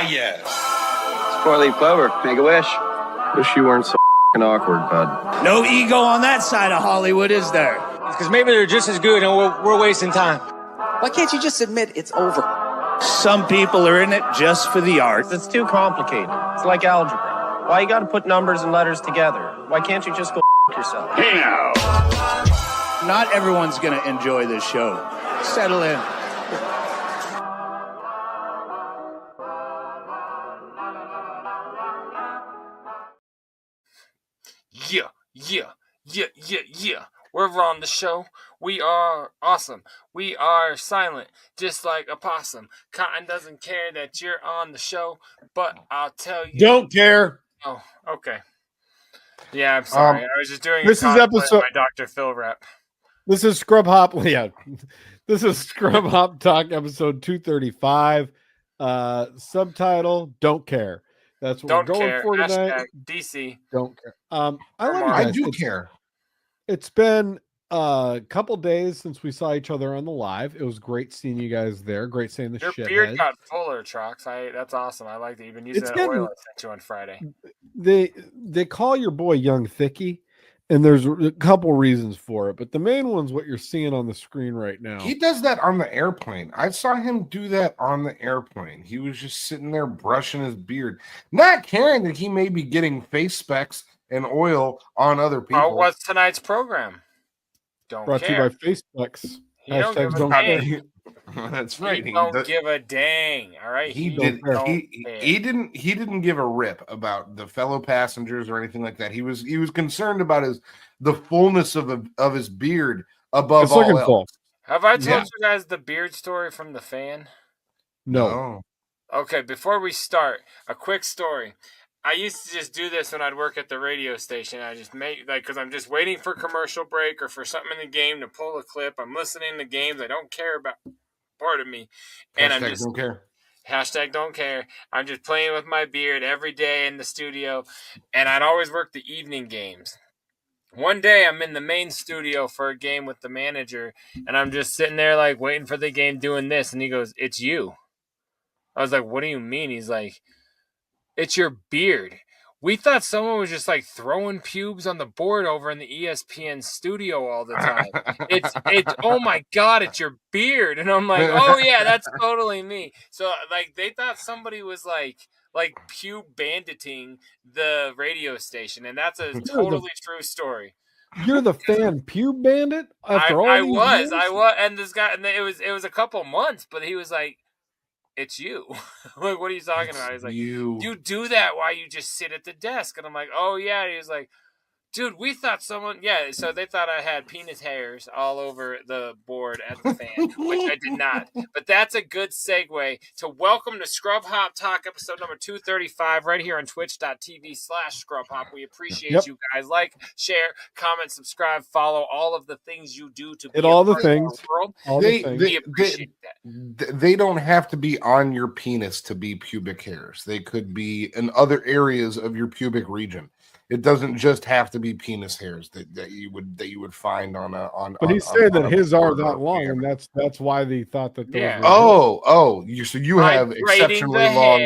yes. It's four-leaf clover. Make a wish. Wish you weren't so awkward, bud. No ego on that side of Hollywood, is there? Because maybe they're just as good and we're wasting time. Why can't you just admit it's over? Some people are in it just for the art. It's too complicated. It's like algebra. Why you gotta put numbers and letters together? Why can't you just go yourself? Hey now. Not everyone's going to enjoy this show. Settle in. Yeah. We're on the show. We are awesome. We are silent, just like a possum. Cotton doesn't care that you're on the show, but I'll tell you. Don't care. Oh, okay. Yeah, I'm sorry. I was just doing this is episode my Dr. Phil rap. This is Scrub Hop. Yeah, this is Scrub Hop Talk episode 235. Subtitle: Don't care. That's what we're going for tonight. DC. Don't care. I do care. It's been a couple days since we saw each other on the live. It was great seeing you guys there. Great seeing the shit. Your beard got fuller, Trox. That's awesome. I like that you've been using that oil I sent you on Friday. They call your boy Young Thicky, and there's a couple reasons for it, but the main one's what you're seeing on the screen right now. He does that on the airplane. I saw him do that on the airplane. He was just sitting there brushing his beard, not caring that he may be getting face specs and oil on other people. Oh, what's tonight's program? Don't Brought care. to you by Facespecs. Hashtags don't care. That's right. He don't give a dang. All right. He didn't give a rip about the fellow passengers or anything like that. He was concerned about the fullness of his beard above all else. Full. Have I told you guys the beard story from the fan? No. Okay, before we start, a quick story. I used to just do this when I'd work at the radio station. I just make because I'm just waiting for commercial break or for something in the game to pull a clip. I'm listening to games I don't care about. Part of me, and I'm just don't care. Hashtag don't care. I'm just playing with my beard every day in the studio, and I'd always work the evening games. One day I'm in the main studio for a game with the manager, and I'm just sitting there like waiting for the game doing this, and he goes, "It's you." I was like, "What do you mean?" He's like, "It's your beard. We thought someone was just like throwing pubes on the board over in the ESPN studio all the time. It's oh my God, it's your beard." And I'm like, "Oh yeah, that's totally me." So like they thought somebody was like pube banditing the radio station, and that's a totally true story. You're the fan pube bandit? I was, and this guy, and it was a couple months, but he was like, "It's you." Like, what are you talking about? He's like, you do that while you just sit at the desk. And I'm like, "Oh, yeah." He was like, "Dude, we thought someone..." Yeah, so they thought I had penis hairs all over the board at the fan, which I did not. But that's a good segue to welcome to Scrub Hop Talk, episode number 235, right here on twitch.tv/Scrub Hop. We appreciate you guys. Like, share, comment, subscribe, follow, all of the things you do to be all the things. World. We appreciate that. They don't have to be on your penis to be pubic hairs. They could be in other areas of your pubic region. It doesn't just have to be penis hairs that you would find on. But he said that his are that long, and that's why they thought that. You have exceptionally long.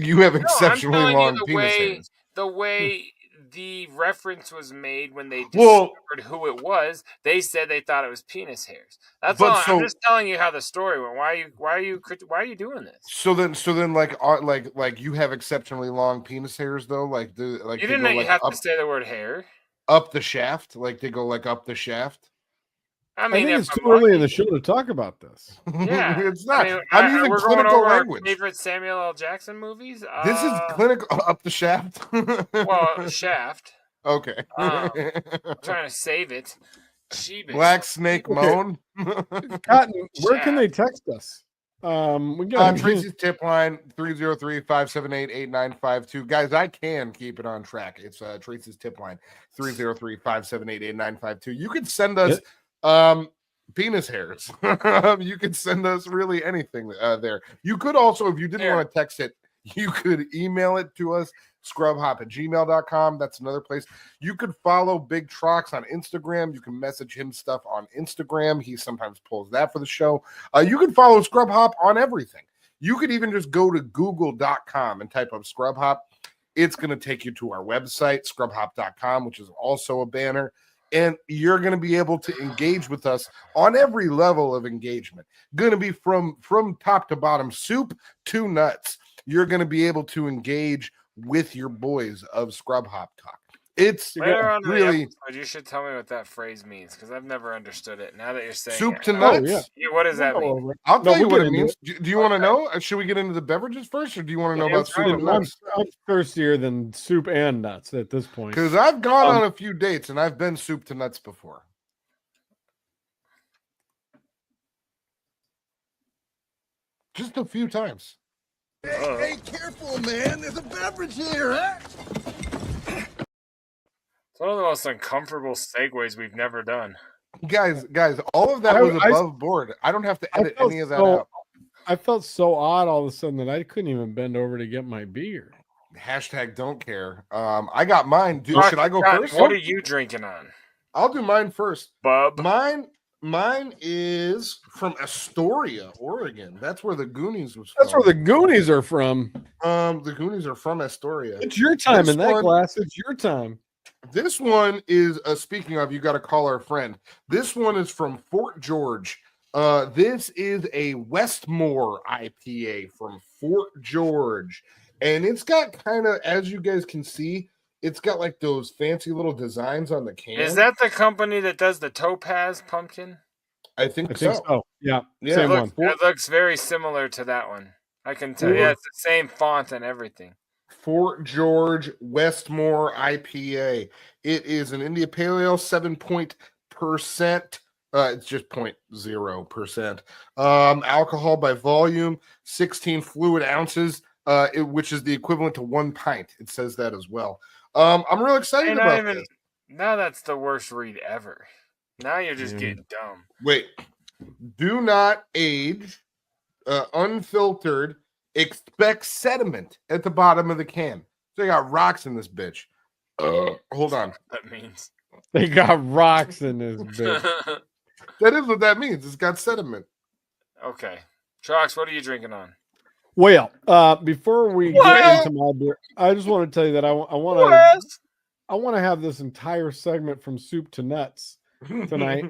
You have exceptionally long penis hairs. The way the reference was made when they discovered who it was, they said they thought it was penis hairs. That's all. I'm just telling you how the story went. Why are you doing this? So then, like you have exceptionally long penis hairs, though. You didn't know you have to say the word hair. Up the shaft, like they go like up the shaft. I mean, it's too early in the show to talk about this. Yeah, it's not. I'm using we're clinical going over language. Our favorite Samuel L. Jackson movies. This is clinical up the shaft. Well, Shaft. Okay. I'm trying to save it. Jeebus. Black Snake Moan. Cotton, where can they text us? We got Tracy's tip line 303-578-8952. Guys, I can keep it on track. It's Tracy's tip line 303-578-8952. You can send us penis hairs. You could send us really anything there. You could also, if you didn't want to text it, you could email it to us, scrubhop@gmail.com. That's another place. You could follow Big Trox on Instagram. You can message him stuff on Instagram. He sometimes pulls that for the show. You can follow Scrub Hop on everything. You could even just go to google.com and type up Scrub Hop. It's going to take you to our website, scrubhop.com, which is also a banner. And you're going to be able to engage with us on every level of engagement. Going to be from top to bottom, soup to nuts. You're going to be able to engage with your boys of Scrub Hop Talk. It's Later on really. You should tell me what that phrase means because I've never understood it. Now that you're saying soup it. to nuts. Oh, yeah, what does that mean? I'll tell you what it means. Do you want to know? Should we get into the beverages first, or do you want to know about soup and nuts? I'm thirstier than soup and nuts at this point. Because I've gone on a few dates and I've been soup to nuts before. Just a few times. Hey, careful, man. There's a beverage here, huh? It's one of the most uncomfortable segues we've never done. Guys, all of that was above board. I don't have to edit any of that out. I felt so odd all of a sudden that I couldn't even bend over to get my beer. Hashtag don't care. I got mine. Dude, should I go first? What are you drinking on? I'll do mine first. Bub. Mine is from Astoria, Oregon. That's where the Goonies was from. That's where the Goonies are from. The Goonies are from Astoria. It's your time in that glass. It's your time. This one is speaking of, you got to call our friend. This one is from Fort George. This is a Westmore IPA from Fort George. And it's got kind of, as you guys can see, it's got like those fancy little designs on the can. Is that the company that does the Topaz pumpkin? I think so. Yeah. Same one. It looks very similar to that one. I can tell. Yeah, it's the same font and everything. Fort George Westmore IPA. It is an India Pale Ale, 7%. It's just 0.0%. Alcohol by volume, 16 fluid ounces, which is the equivalent to 1 pint. It says that as well. I'm real excited about this. Now that's the worst read ever. Now you're just getting dumb. Wait. Do not age, unfiltered, expect sediment at the bottom of the can. So they got rocks in this bitch. Hold on. That means they got rocks in this bitch. That is what that means. It's got sediment. Okay. Trox, what are you drinking on? Well, before we get into my beer, I just want to tell you that I want to have this entire segment from soup to nuts tonight,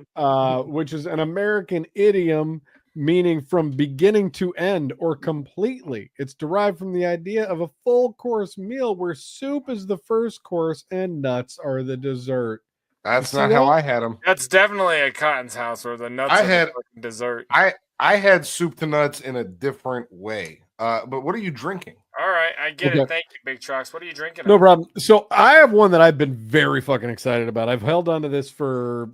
which is an American idiom meaning from beginning to end or completely. It's derived from the idea of a full course meal where soup is the first course and nuts are the dessert. That's not how I had them. That's definitely at Cotton's house where the nuts are the dessert. I had soup to nuts in a different way. But what are you drinking? All right, I get it. Thank you, Big Trox. What are you drinking? No problem. So I have one that I've been very fucking excited about. I've held on to this for.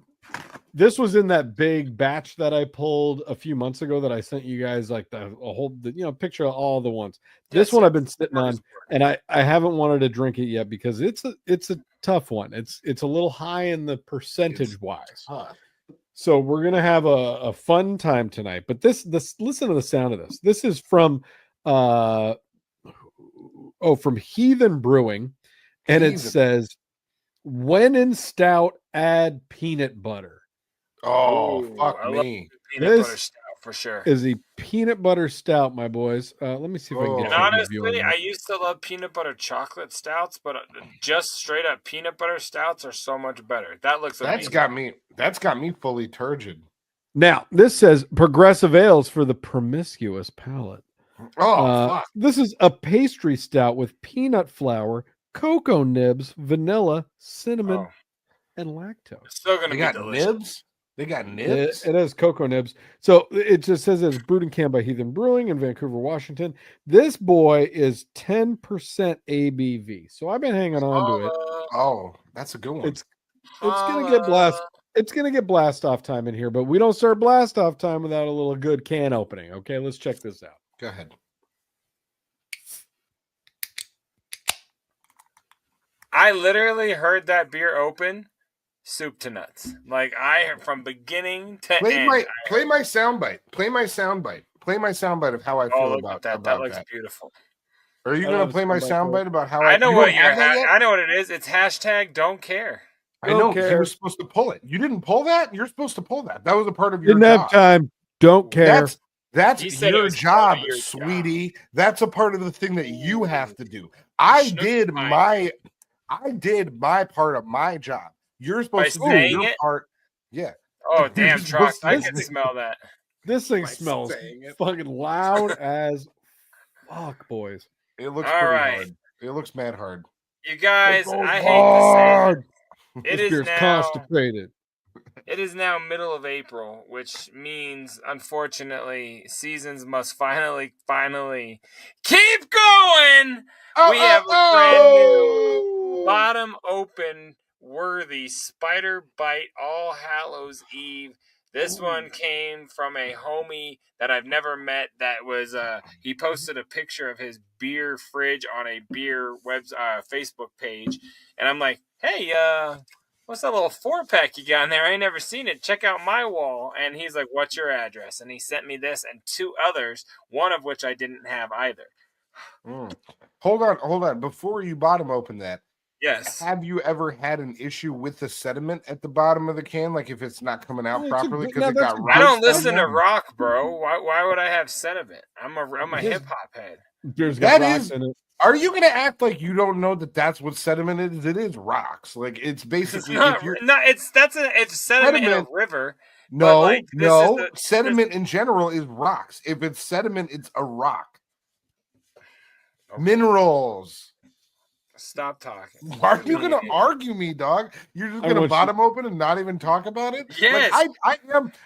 This was in that big batch that I pulled a few months ago that I sent you guys, like a whole, picture of all the ones. This one I've been sitting on, and I haven't wanted to drink it yet because it's a tough one. It's a little high in the percentage wise. So we're gonna have a fun time tonight. But this listen to the sound of this. This is from from Heathen Brewing, and it says, "When in stout, add peanut butter." Oh, fuck me! Peanut butter stout for sure. Is a peanut butter stout, my boys. Let me see if I can get. And honestly, I used to love peanut butter chocolate stouts, but just straight up peanut butter stouts are so much better. That looks amazing. That's got me fully turgid. Now this says progressive ales for the promiscuous palate. Fuck. This is a pastry stout with peanut flour, cocoa nibs, vanilla, cinnamon, and lactose. It's still gonna be delicious. Nibs. They got nibs. It has cocoa nibs. So it just says it's brewed and canned by Heathen Brewing in Vancouver, Washington. This boy is 10% ABV. So I've been hanging on to it. Oh, that's a good one. It's gonna get blast. It's gonna get blast off time in here, but we don't start blast off time without a little good can opening. Okay, let's check this out. Go ahead. I literally heard that beer open. Soup to nuts. Like from beginning to end. Play my soundbite. Play my soundbite of how I feel about that. That looks beautiful. Are you going to play my soundbite about how I know what I know what it is. It's hashtag don't care. I know. You were supposed to pull it. You didn't pull that. You're supposed to pull that. That was a part of your job. Didn't have time. Don't care. That's He said it your was job, part of your sweetie. That's a part of the thing that you have to do. I did my part of my job. You're supposed to do saying your it? part. Yeah. Oh, You're damn, Trox. supposed to I do can it. smell that. This thing By smells saying it. fucking loud as fuck, boys. It looks All pretty right. hard. It looks mad hard. You guys, goes I hate to say hard. it This is beer's now constipated. it is now middle of April, which means unfortunately seasons must finally keep going. We have a brand new bottom open worthy spider bite All Hallows Eve. This one came from a homie that I've never met. That was he posted a picture of his beer fridge on a beer Facebook page, and I'm like, hey, what's that little 4-pack you got in there? I ain't never seen it. Check out my wall. And he's like, what's your address? And he sent me this and 2 others, one of which I didn't have either. Hold on. Before you bottom open that, yes. Have you ever had an issue with the sediment at the bottom of the can? Like if it's not coming out properly because it got I don't rocks listen down to rock, bro. Why would I have sediment? I'm a hip hop head. Beer's got rocks in it. Are you going to act like you don't know that that's what sediment is? It is rocks. Like it's basically it's sediment in a river. No, like, sediment in general is rocks. If it's sediment, it's a rock. Okay. Minerals. Stop talking. Are you going to argue me, dog? You're just going to bottom open and not even talk about it? Yes. Like,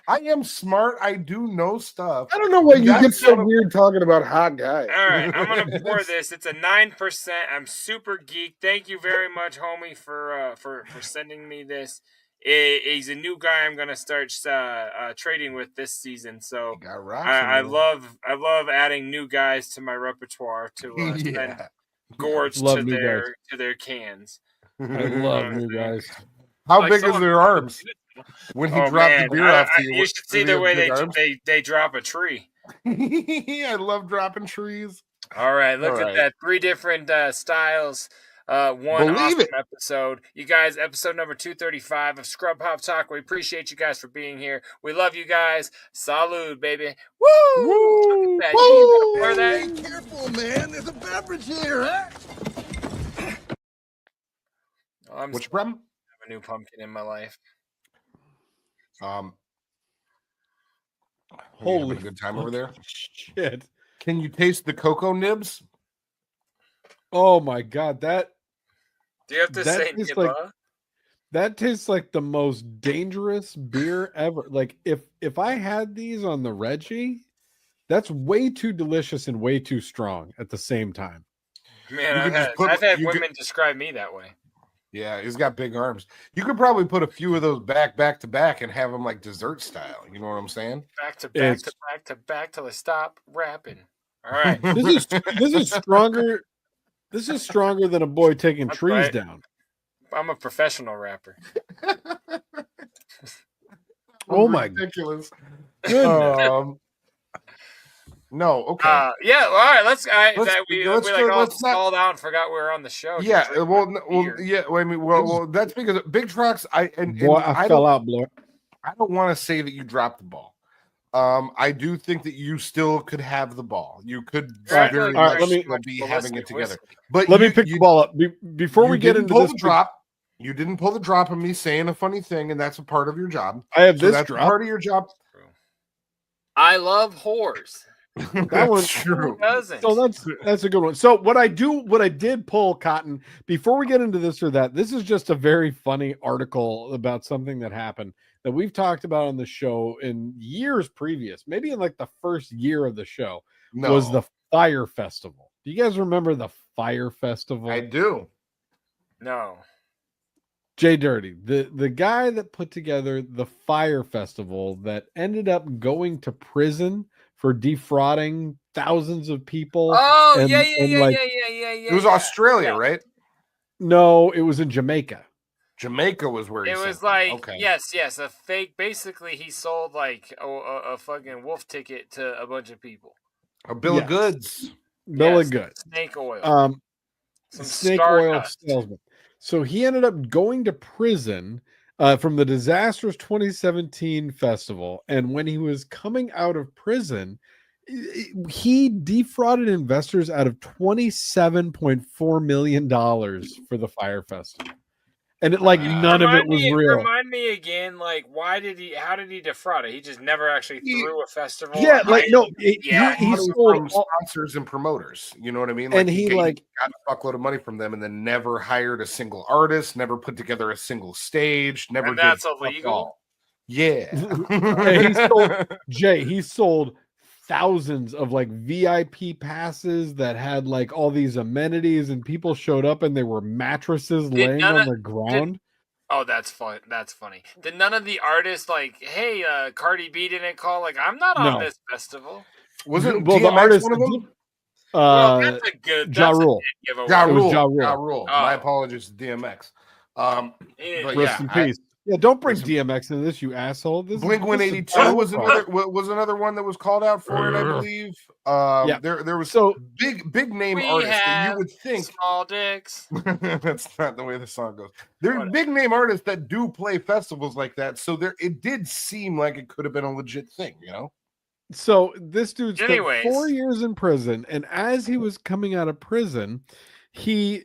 I am smart. I do know stuff. I don't know why you get so weird talking about hot guys. All right, I'm going to pour this. It's a 9%. I'm super geek. Thank you very much, homie, for sending me this. He's a new guy I'm going to start trading with this season. So I love adding new guys to my repertoire to spend gorge to their cans. I love new guys. How big is their arms? When he dropped the beer off to you, you should see the way they drop a tree. I love dropping trees. All right, look at that. 3 different styles. One awesome episode. You guys, episode number 235 of Scrub Hop Talk. We appreciate you guys for being here. We love you guys. Salud, baby. Woo! Woo! Woo! Hey, careful, man. There's a beverage here, huh? What's your problem? I have a new pumpkin in my life. Holy good time over there. Shit. Can you taste the cocoa nibs? Oh my god, do you have to say that tastes like the most dangerous beer ever. Like if I had these on the Reggie, that's way too delicious and way too strong at the same time. Man, I've had women describe me that way. Yeah, he's got big arms. You could probably put a few of those back to back and have them like dessert style. You know what I'm saying? Back to back till I stop rapping. All right. This is stronger. This is stronger than a boy taking trees down. I'm a professional rapper. Oh my ridiculous. Goodness. No, okay. Yeah, all right. Let's all stalled out and forgot we were on the show. Yeah, well, that's because Big Trox. I fell out, boy. I don't want to say that you dropped the ball. I do think that you still could have the ball. You could very much be having it together. But let me pick the ball up before we get into this drop. You didn't pull the drop of me saying a funny thing, and that's a part of your job. I have this drop. Part of your job. I love whores. That one's true. So that's a good one. So what I did pull, Cotton, before we get into this or that, this is just a very funny article about something that happened that we've talked about on the show in years previous, maybe in like the first year of the show, was the Fire Festival. Do you guys remember the Fire Festival? I do. No. JDirty, the guy that put together the Fire Festival that ended up going to prison for defrauding thousands of people. Oh, yeah. It was Australia, right? No, it was in Jamaica. Jamaica was where it was like, yes, a fake. Basically, he sold like a fucking wolf ticket to a bunch of people. A bill of goods. Bill of goods. Snake oil. Some snake oil salesman. So he ended up going to prison from the disastrous 2017 festival. And when he was coming out of prison, he defrauded investors out of $27.4 million for the Fire Festival. And none of it was real. Remind me again, like, how did he defraud it? He just never actually threw a festival. Yeah, he sold sponsors and promoters. You know what I mean? And he got a fuckload of money from them, and then never hired a single artist, never put together a single stage, never. And that's illegal. Yeah. He sold thousands of VIP passes that had all these amenities, and people showed up and there were mattresses laying on the ground. Oh, that's fun. That's funny. Did none of the artists hey, Cardi B didn't call? I'm not on this festival. Wasn't the artist one of them? That's a good. Ja Rule. Ja Rule. My apologies to DMX. Rest in peace. Yeah, don't bring DMX into this, you asshole. Blink-182 was another one that was called out for it, I believe. There was big name artists that you would think small dicks. That's not the way the song goes. There's big name artists that do play festivals like that, so it did seem like it could have been a legit thing, you know. So this dude spent 4 years in prison, and as he was coming out of prison, he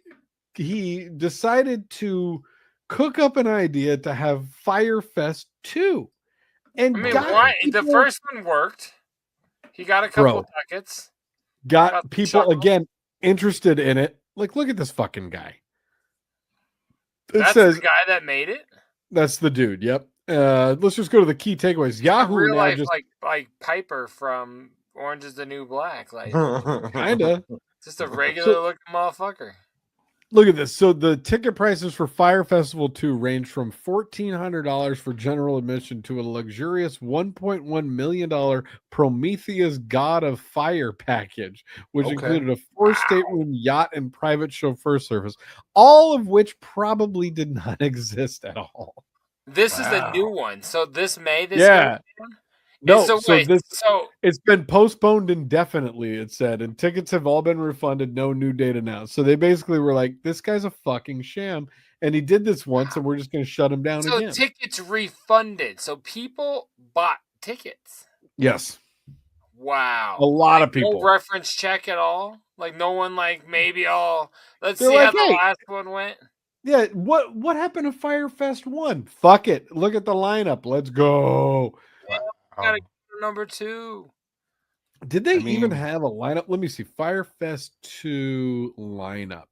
decided to cook up an idea to have Firefest 2. And the first one worked. He got a couple tickets. Got people again interested in it. Look at this fucking guy. That's the guy that made it? That's the dude, yep. Let's just go to the key takeaways. Yahoo real now life, just like Piper from Orange is the New Black. Kinda. Just a regular looking motherfucker. Look at this. So the ticket prices for Fire Festival 2 range from $1,400 for general admission to a luxurious $1.1 million Prometheus God of Fire package, which included a 4-stateroom yacht and private chauffeur service, all of which probably did not exist at all. This is the new one. So this May, it's been postponed indefinitely, it said, and tickets have all been refunded, no new date announced. So they basically were like, this guy's a fucking sham, and he did this once, and we're just going to shut him down again. So tickets refunded. So people bought tickets. Yes. Wow. A lot of people. No reference check at all? No one maybe let's see how the last one went. Yeah, what happened to Firefest 1? Fuck it. Look at the lineup. Let's go. Gotta go to number 2. Did they even have a lineup? Let me see. Firefest 2 lineup.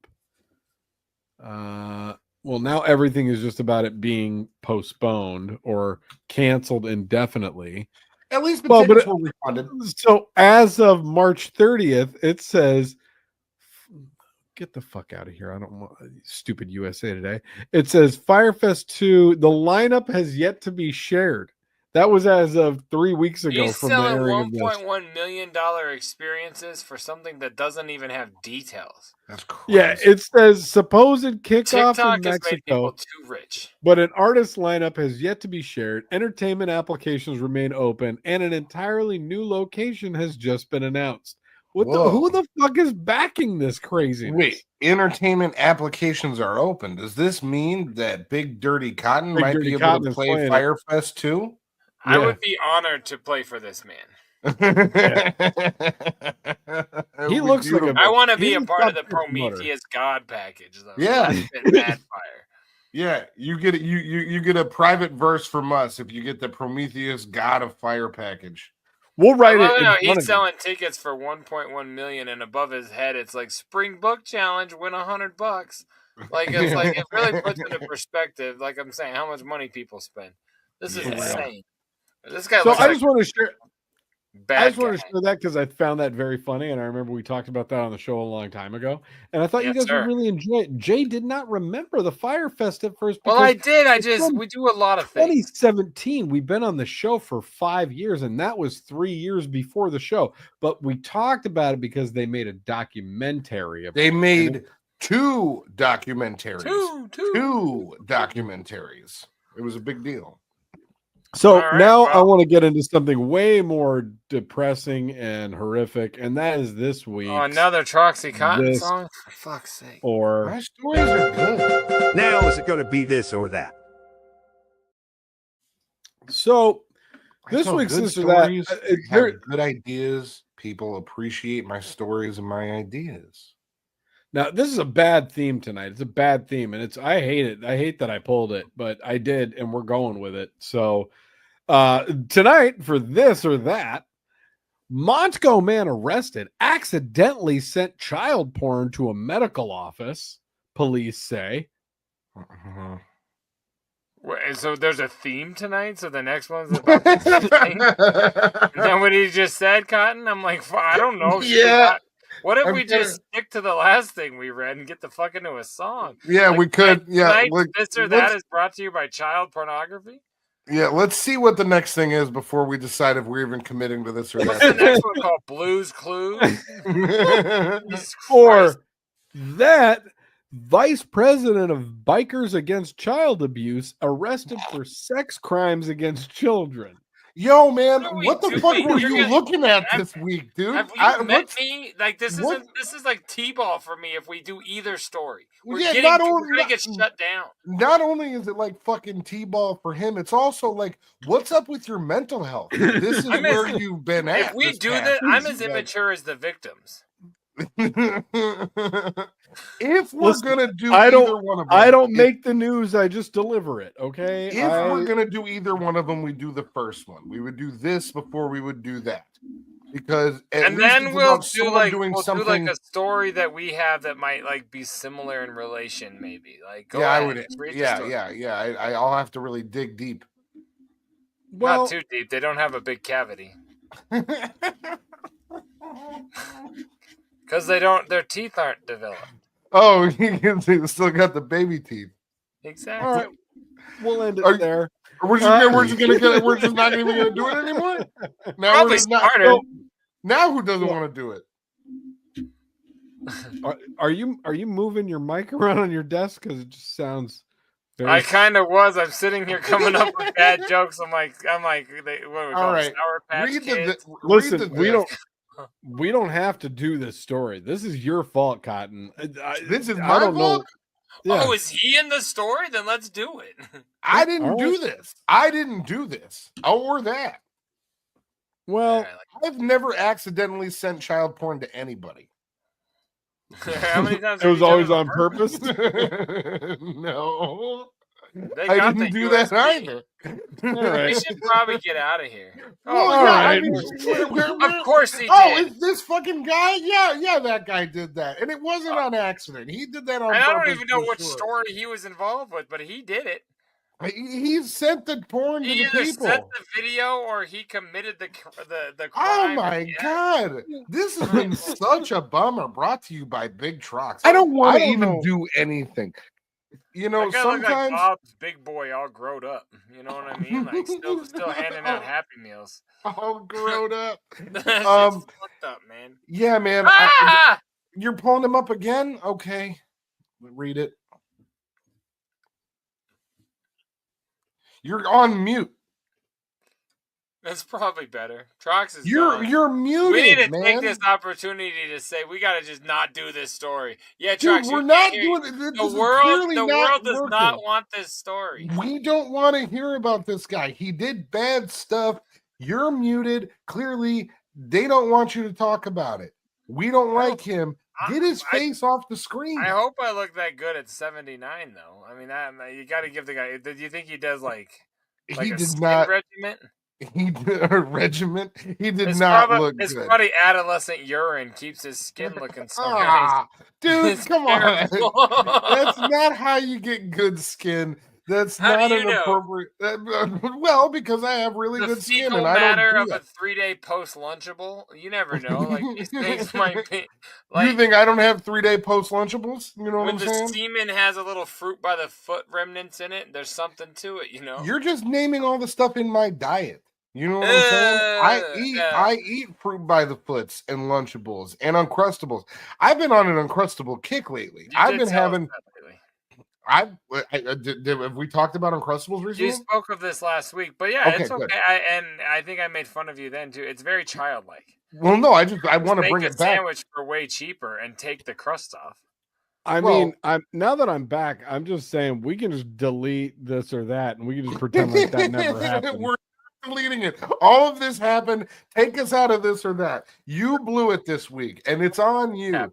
Well, now everything is just about it being postponed or canceled indefinitely. At least the tickets were refunded. So as of March 30th, it says, get the fuck out of here. I don't want stupid USA Today. It says Firefest 2, the lineup has yet to be shared. That was as of 3 weeks ago. He's from the selling $1.1 million experiences for something that doesn't even have details. That's crazy. Yeah, it says supposed kickoff TikTok in has made Mexico. people too rich. But an artist lineup has yet to be shared. Entertainment applications remain open, and an entirely new location has just been announced. Who the fuck is backing this craziness? Wait, entertainment applications are open. Does this mean that Big Dirty Cotton might be able to play Firefest 2? I would be honored to play for this man. He looks like I want to be a part of the Prometheus God package, though. Yeah, Mad Fire. Yeah, you get you get a private verse from us if you get the Prometheus God of Fire package. We'll write it. He's selling tickets for $1.1 million, and above his head, it's Spring Book Challenge, win $100. It really puts into perspective. Like I'm saying, how much money people spend. This is insane. This guy. So I just want to share. I just want to share that because I found that very funny, and I remember we talked about that on the show a long time ago, and I thought you guys would really enjoy it. Jay did not remember the Firefest at first. Well, I did. We do a lot of things. 2017. We've been on the show for 5 years, and that was 3 years before the show. But we talked about it because they made a documentary. They made 2 documentaries. Two documentaries. It was a big deal. So now I want to get into something way more depressing and horrific, and that is this week. Oh, another Troxy Cotton song? For fuck's sake. My stories are good. Now is it going to be this or that? So this week's Sister That good ideas. people appreciate my stories and my ideas. Now, this is a bad theme tonight. It's a bad theme, and I hate it. I hate that I pulled it, but I did, and we're going with it. So tonight, for this or that, Montgo man arrested, accidentally sent child porn to a medical office, police say. So there's a theme tonight? So the next one's about the thing? Is that what he just said, Cotton? I'm like, I don't know. Yeah. What if we just stick to the last thing we read and get the fuck into a song? Yeah, we could. Yeah. This or that is brought to you by child pornography? Yeah, let's see what the next thing is before we decide if we're even committing to this or What's that. the next one called? Blues Clues? Or that vice president of Bikers Against Child Abuse arrested for sex crimes against children. Yo, man, what the fuck were you looking at this week, dude? Have you met me? Like this is like T-ball for me if we do either story. We're gonna get shut down. Not only is it like fucking T-ball for him, it's also like, what's up with your mental health? This is where you've been at. If we do this, I'm as immature as the victims. If we're gonna do either one of them, I don't make the news, I just deliver it. Okay. If we're gonna do either one of them, we do the first one. We would do this before we would do that. Because and then we'll do like a story that we have that might like be similar in relation, maybe. Like I'll have to really dig deep. Well, not too deep. They don't have a big cavity. Because their teeth aren't developed. Oh, you still got the baby teeth. Exactly. All right. We'll end it there. We're just not even gonna do it anymore. Now Probably smarter. Now who doesn't want to do it? Are you moving your mic around on your desk? Because it just sounds very... I kind of was. I'm sitting here coming up with bad jokes. I'm like, what do we call it? Sour Patch Kids? Listen, we don't have to do this story. This is your fault, Cotton. This is my fault. Yeah. Oh, is he in the story? Then let's do it. I didn't do this. I didn't do this. Or that. Well, I've never accidentally sent child porn to anybody. How many times? It was always on purpose. No. I didn't do that either. Right. We should probably get out of here. Oh, all right. Of course he did. Oh, is this fucking guy? Yeah, that guy did that. And it wasn't on accident. He did that on purpose. I don't even know which story he was involved with, but he did it. He sent the porn to the people. He either sent the video or he committed the crime. Oh my God. This has been such a bummer. Brought to you by Big Trox. I don't want to even do anything. You know, sometimes like Bob's big boy all grown up. You know what I mean? Like still handing out Happy Meals. All grown up. That's just fucked up, man. Yeah, man. You're pulling him up again? Okay. Read it. You're on mute. That's probably better. Trox is you're muted. We need to man. take this opportunity to say we got to just not do this story. Yeah, Dude, Trox, we're not doing it. The world does not want this story. We don't want to hear about this guy. He did bad stuff. You're muted. Clearly, they don't want you to talk about it. We don't like him. Get his face off the screen. I hope I look that good at 79, though. I mean, you got to give the guy. Do you think he does like he a did not regiment? He did a regiment. He did not look good. His probably adolescent urine keeps his skin looking so nice. Dude, come on. That's not how you get good skin. That's not an appropriate. Well, because I have really good skin, and I don't do of a 3-day post lunchable. You never know. Like these things might be. Like, you think I don't have 3-day post lunchables? You know what I'm saying? When the semen has a little fruit by the foot remnants in it, there's something to it. You know. You're just naming all the stuff in my diet. You know what I'm saying? I eat fruit by the foots and Lunchables and Uncrustables. I've been on an Uncrustable kick lately. I've been having. Have we talked about Uncrustables recently? You spoke of this last week, but yeah, it's okay. I think I made fun of you then too. It's very childlike. Well, no, I want to bring it back. Sandwich for way cheaper and take the crust off. I mean, now that I'm back, I'm just saying we can just delete this or that, and we can just pretend like that never happened. We're deleting it. All of this happened. Take us out of this or that. You blew it this week, and it's on you.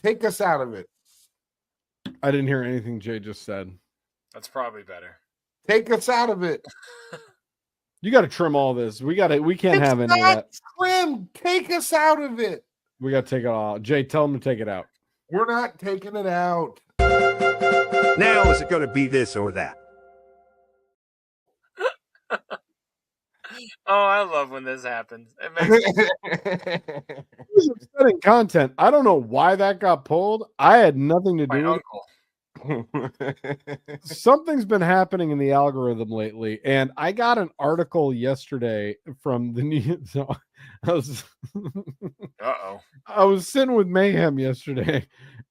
Take us out of it. I didn't hear anything Jay just said. That's probably better. Take us out of it. You got to trim all this. We can't have any of that. Trim. Take us out of it. We got to take it all. Jay, tell him to take it out. We're not taking it out. Now is it going to be this or that? Oh, I love when this happens. It makes This is upsetting content. I don't know why that got pulled. I had nothing to do with it. Something's been happening in the algorithm lately, and I got an article yesterday from the New. So I was sitting with Mayhem yesterday,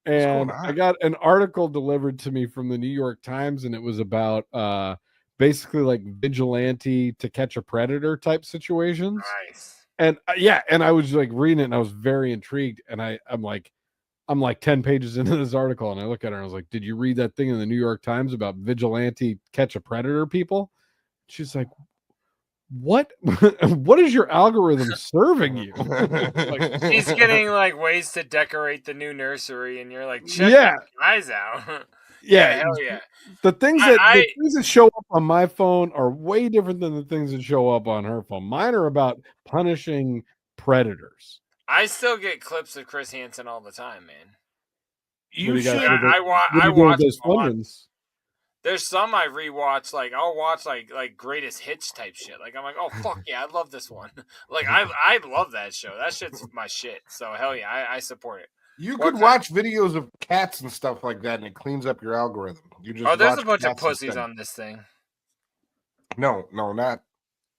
and I got an article delivered to me from the New York Times, and it was about basically like vigilante to catch a predator type situations. Nice. And and I was like reading it, and I was very intrigued, and I'm like 10 pages into this article, and I look at her and I was like, did you read that thing in the New York Times about vigilante catch a predator people? She's like, what is your algorithm serving you? Like, he's getting like ways to decorate the new nursery, and you're like, check the guys out. Hell yeah. The things that show up on my phone are way different than the things that show up on her phone. Mine are about punishing predators. I still get clips of Chris Hansen all the time, man. You should. I watch those ones. There's some I rewatch. Like I'll watch like Greatest Hits type shit. Like I'm like, oh fuck yeah, I love this one. Like I love that show. That shit's my shit. So hell yeah, I support it. You could watch videos of cats and stuff like that, and it cleans up your algorithm. You just there's a bunch of pussies on this thing. No, not.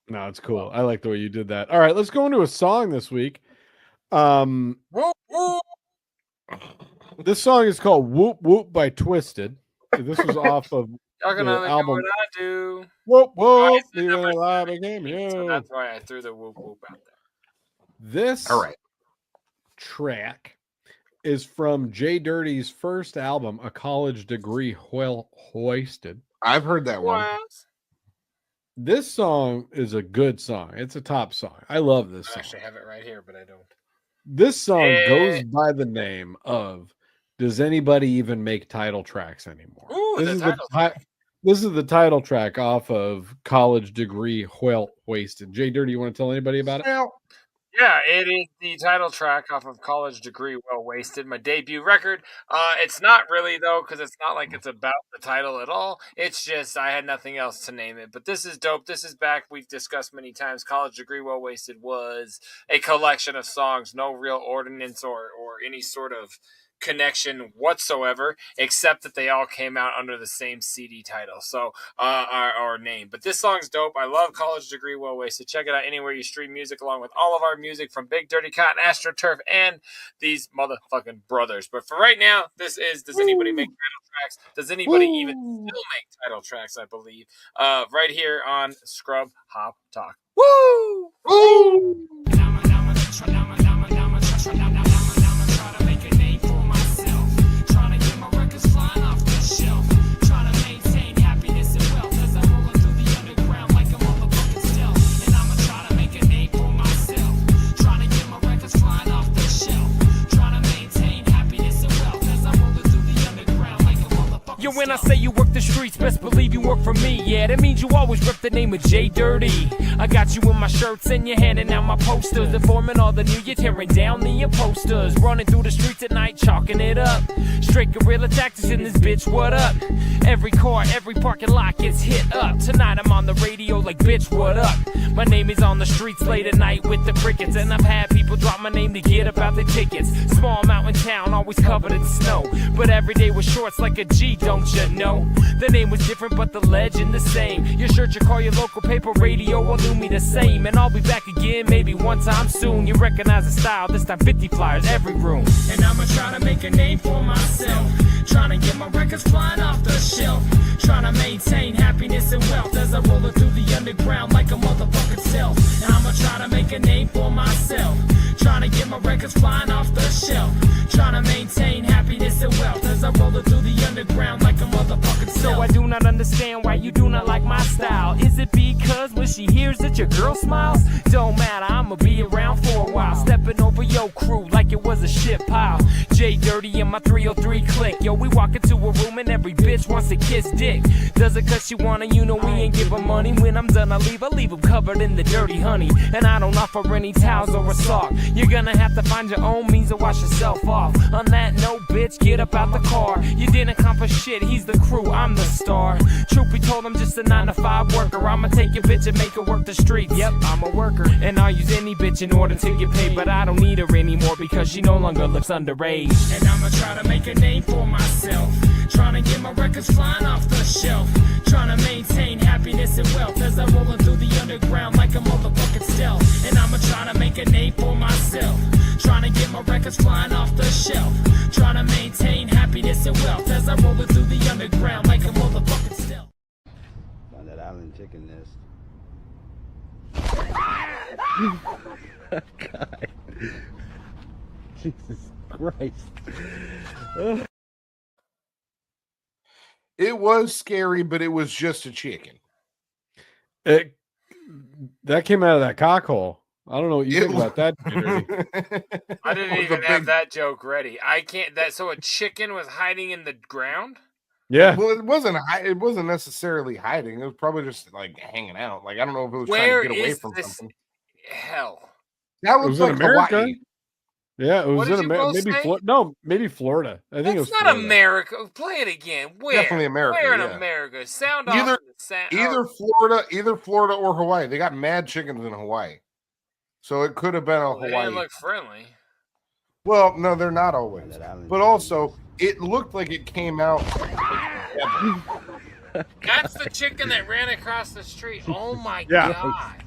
No, it's cool. I like the way you did that. All right, let's go into a song this week. This song is called "Whoop Whoop" by Twisted. This was off of Y'all gonna the album. what I do. Whoop whoop, alive became you. So that's why I threw the whoop whoop out there. This track is from JDirty's first album, A College Degree Hoisted. I've heard that one. This song is a good song. It's a top song. I love this song. I actually have it right here, but I don't. This song goes by the name of Does Anybody Even Make Title Tracks Anymore? Ooh, this is the title track off of College Degree Hoisted. JDirty, you want to tell anybody about it? Yeah, it is the title track off of College Degree Well Wasted, my debut record. It's not really, though, because it's not like it's about the title at all. It's just I had nothing else to name it. But this is dope. This is back. We've discussed many times. College Degree Well Wasted was a collection of songs, no real ordinance or any sort of connection whatsoever, except that they all came out under the same CD title, so our name. But this song's dope. I love College Degree Well Wasted. Check it out anywhere you stream music, along with all of our music from Big Dirty Cotton, AstroTurf, and these motherfucking brothers. But for right now, this is Does Anybody Make Title Tracks? Does anybody even still make title tracks? I believe right here on Scrub Hop Talk. Woo! Woo! Yo, when I say you work the streets, best believe you work for me. Yeah, that means you always rep the name of JDirty. I got you in my shirts and you're handing out my posters. Informing all the new, you're tearing down the posters. Running through the streets at night, chalking it up. Straight guerrilla tactics in this bitch, what up? Every car, every parking lot gets hit up. Tonight I'm on the radio like, bitch, what up? My name is on the streets late at night with the crickets. And I've had people drop my name to get about the tickets. Small mountain town, always covered in snow. But every day was shorts like a G, don't you know? The name was different, but the legend the same. Your shirt, your car, your local paper, radio all do me the same. And I'll be back again, maybe one time soon. You recognize the style, this time 50 flyers every room. And I'ma try to make a name for myself. Trying to get my records flying off the shelf. Trying to maintain happiness and wealth as I roll it through the underground like a motherfucking self. And I'ma try to make a name for myself. Trying to get my records flying off the shelf. Trying to maintain happiness and wealth as I roll it through the underground like a motherfucking self. So I do not understand why you do not like my style. Is it because if she hears that your girl smiles. Don't matter, I'ma be around for a while. Stepping over your crew like it was a shit pile. JDirty and my 303 clique. Yo, we walk into a room and every bitch wants to kiss dick. Does it cause she wanna, you know we ain't give her money. When I'm done I leave them covered in the dirty honey. And I don't offer any towels or a sock. You're gonna have to find your own means to wash yourself off. On that note, bitch, get up out the car. You didn't accomplish shit, he's the crew, I'm the star. Truth be told, I'm just a 9-to-5 worker. I'ma take your bitch and make her work the streets. Yep, I'm a worker, and I'll use any bitch in order to get paid. But I don't need her anymore because she no longer looks underage. And I'ma try to make a name for myself. Trying to get my records flying off the shelf. Trying to maintain happiness and wealth as I'm rolling through the underground like a motherfucking stealth. And I'ma try to make a name for myself. Trying to get my records flying off the shelf. Trying to maintain happiness and wealth as I'm rolling through the underground like a motherfucking stealth. Found that island chicken nest. God. Jesus Christ. It was scary, but it was just a chicken. That came out of that cockhole. I don't know what you think about that. I didn't even have that joke ready. I can't. So a chicken was hiding in the ground. Yeah. Well, it wasn't necessarily hiding. It was probably just like hanging out. Like I don't know if it was trying to get away from something. Hell. That looks like America. Hawaii. Yeah, it was in America. Maybe Florida. I think it was not Florida. America. Play it again. Where? Definitely America. Where in yeah. America? Sound either off. Either Florida or Hawaii. They got mad chickens in Hawaii, so it could have been a Hawaii. They didn't look friendly. Well, no, they're not always. But also, it looked like it came out. That's the chicken that ran across the street. Oh my god!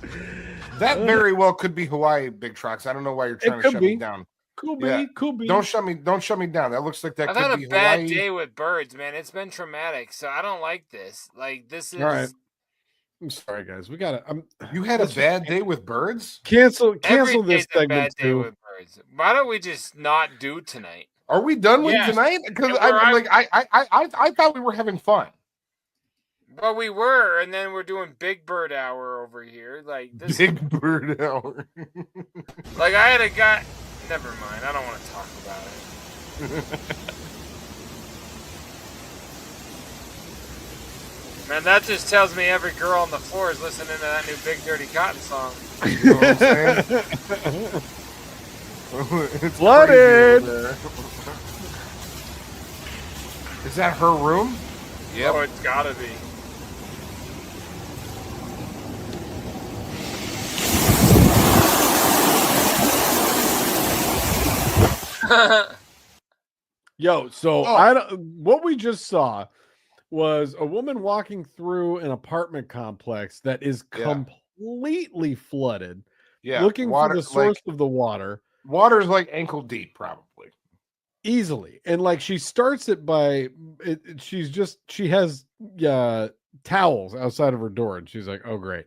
That very well could be Hawaii, Big Trox. I don't know why you're trying to shut me down. Could be. Don't shut me down. That looks like that I've could had be a bad Hawaii. day with birds, man. It's been traumatic, so I don't like this. Like this is. All right. I'm sorry, guys. We gotta. You had a bad day with birds? Cancel Every this day's a segment bad day too. with birds. Why don't we just not do tonight? Are we done with Yes. tonight? Because Yeah, I thought we were having fun. Well, we were, and then we're doing Big Bird Hour over here. Like this. Big Bird Hour. Like I had a guy. Never mind. I don't want to talk about it. Man, that just tells me every girl on the floor is listening to that new Big Dirty Cotton song. You know what I'm saying? It's Flooded. Is that her room? Yep. Oh, it's gotta be. Yo, so what we just saw was a woman walking through an apartment complex that is completely flooded. Yeah, looking for the source of the water. Water's like ankle deep, probably. Easily. And like she starts it by she has towels outside of her door, and she's like, oh great.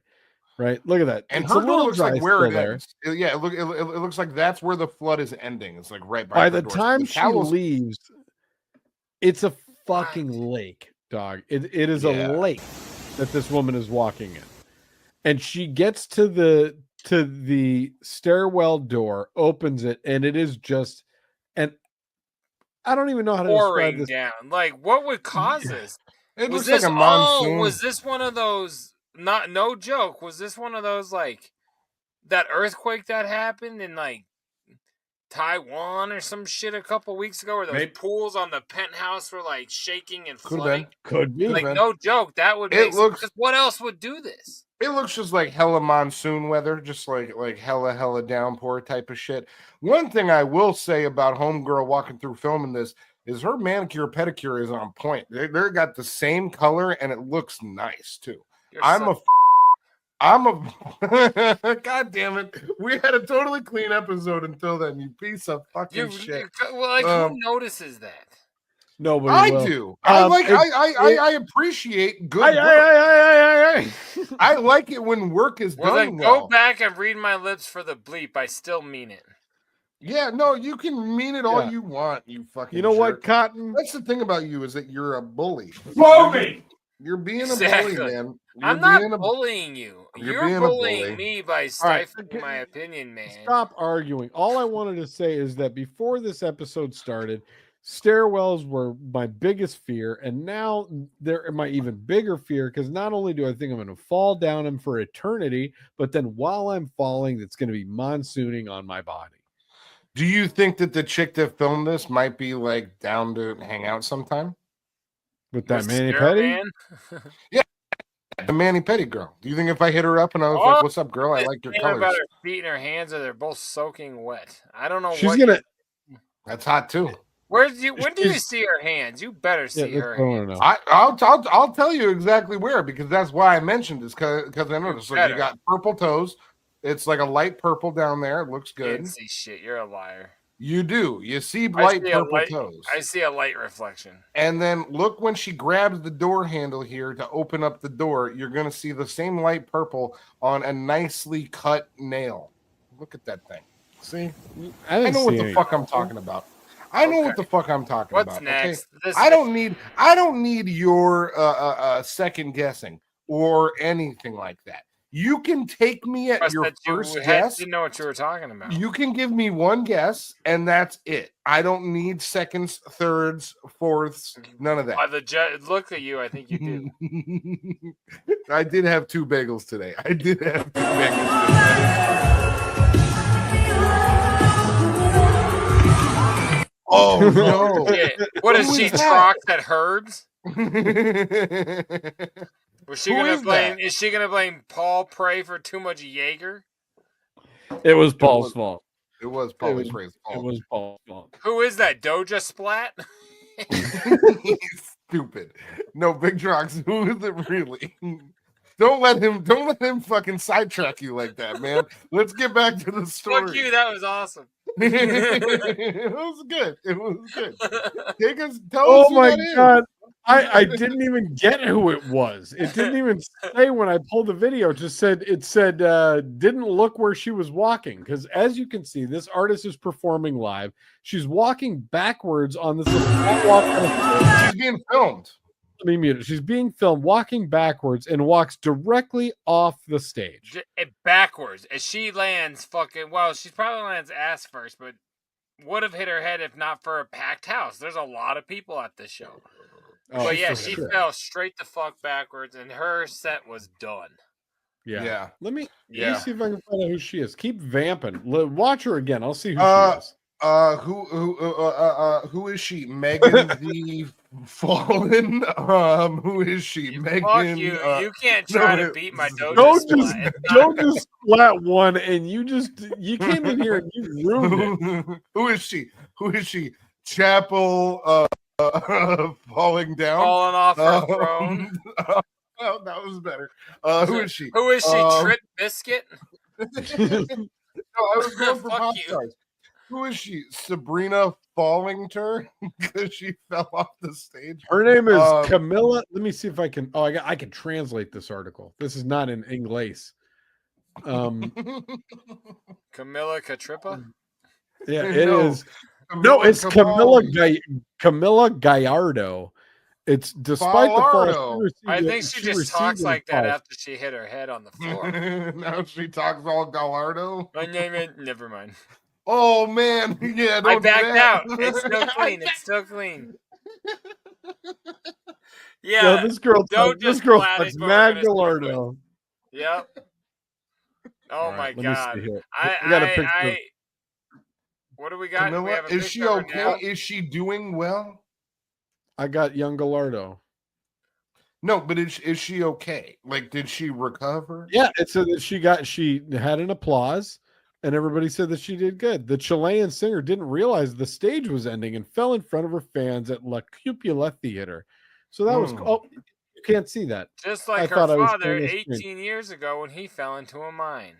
Right, look at that. And it's her a door little looks dry like where it there. ends. Yeah, it looks like that's where the flood is ending. It's like right by her the door. time The she towels- leaves, it's a fucking lake, dog. It is a lake that this woman is walking in, and she gets to the stairwell door, opens it, and it is just I don't even know how to describe this. Down. Like, what would cause this? It was looks like a monsoon. was this one of those? No joke. Was this one of those like that earthquake that happened in like Taiwan or some shit a couple weeks ago, where those pools on the penthouse were like shaking and flooding? Could be. Like no joke. That would make sense. What else would do this? It looks just like hella monsoon weather, just like hella downpour type of shit. One thing I will say about homegirl walking through filming this is her manicure pedicure is on point. They're got the same color and it looks nice too. I'm a God damn it. We had a totally clean episode until then, you piece of fucking shit. Well, like who notices that? Nobody. I do. I appreciate good work. I like it when work is done then well. Go back and read my lips for the bleep. I still mean it. Yeah, no, you can mean it all you want, you fucking You know what, jerk. Cotton? That's the thing about you is that you're a bully. Blow me! You're being Exactly. a bully, man. I'm not bullying you. You're being a bullying bully. me by stifling my opinion, man. Stop arguing. All I wanted to say is that before this episode started, stairwells were my biggest fear, and now they're my even bigger fear because not only do I think I'm going to fall down them for eternity, but then while I'm falling, it's going to be monsooning on my body. Do you think that the chick that filmed this might be like down to hang out sometime? With that Manny Petty? Yeah, the Manny Petty girl. Do you think if I hit her up and I was like, "What's up, girl? I like your colors." About her feet and her hands, or they're both soking wet. I don't know. She's gonna. That's hot too. When do you see her hands? You better see her hands. I'll tell you exactly where, because that's why I mentioned this, because I noticed you got purple toes. It's like a light purple down there. It looks good. You didn't see shit. You're a liar. You do. You see light purple toes. I see a light reflection. And then look when she grabs the door handle here to open up the door, you're going to see the same light purple on a nicely cut nail. Look at that thing. See? I know what the fuck I'm talking about. I know what the fuck I'm talking about. What's next? Okay? I don't need your second guessing or anything like that. You can take me at your first guess. Didn't know what you were talking about. You can give me one guess, and that's it. I don't need seconds, thirds, fourths, none of that. Look at you. I think you do. I did have 2 bagels today. Oh, no. Yeah. What is she, Trox at Herbs? Was she gonna blame? Is she gonna blame Paul Prey for too much Jaeger? It was Paul's fault. It was Paul Prey's fault. It was Paul's fault. Who is that? Doja Splat? Stupid. No, Big Trox. Who is it really? Don't let him fucking sidetrack you like that, man. Let's get back to the story. Fuck you. That was awesome. It was good. Tell us. Oh my god. I didn't even get who it was. It didn't even say when I pulled the video. It said didn't look where she was walking, because as you can see, this artist is performing live. She's walking backwards on this little catwalk. She's being filmed. Let me mute it. She's being filmed walking backwards and walks directly off the stage. Backwards as she lands. She probably lands ass first, but would have hit her head if not for a packed house. There's a lot of people at this show. Oh, but yeah, she fell straight the fuck backwards, and her set was done. Yeah. Let me see if I can find out who she is. Keep vamping. Watch her again. I'll see who she is. Who is she? Megan the Fallen? Who is she? Megan. Fuck you. You can't try to beat my Doja. Doja Splat one, and you came in here and you ruined it. Who is she? Chapel falling down. Falling off her throne. Oh, that was better. Who is she? Who is she? Trip Biscuit? No, I was going for pop stars. Who is she? Sabrina Fallingter? Because she fell off the stage. Her name is Camilla. Let me see if I can. Oh, I can translate this article. This is not in English. Camilla Catripa? Yeah, it is. No, it's Camilla Gallardo. It's despite the fall. I think she just talks like that after she hit her head on the floor. Now she talks all Gallardo. Never mind. Oh man, yeah. I backed out. It's still clean. It's still clean. Yeah, no, this girl talks Mag Gallardo. Yep. Oh my god. I got a picture. What do we got? Camilla, is she okay? Now? Is she doing well? I got young Gallardo. No, but is she okay? Like, did she recover? Yeah, it said that she had an applause, and everybody said that she did good. The Chilean singer didn't realize the stage was ending and fell in front of her fans at La Cupola Theater. So that was you can't see that. Just like her father 18 years ago when he fell into a mine.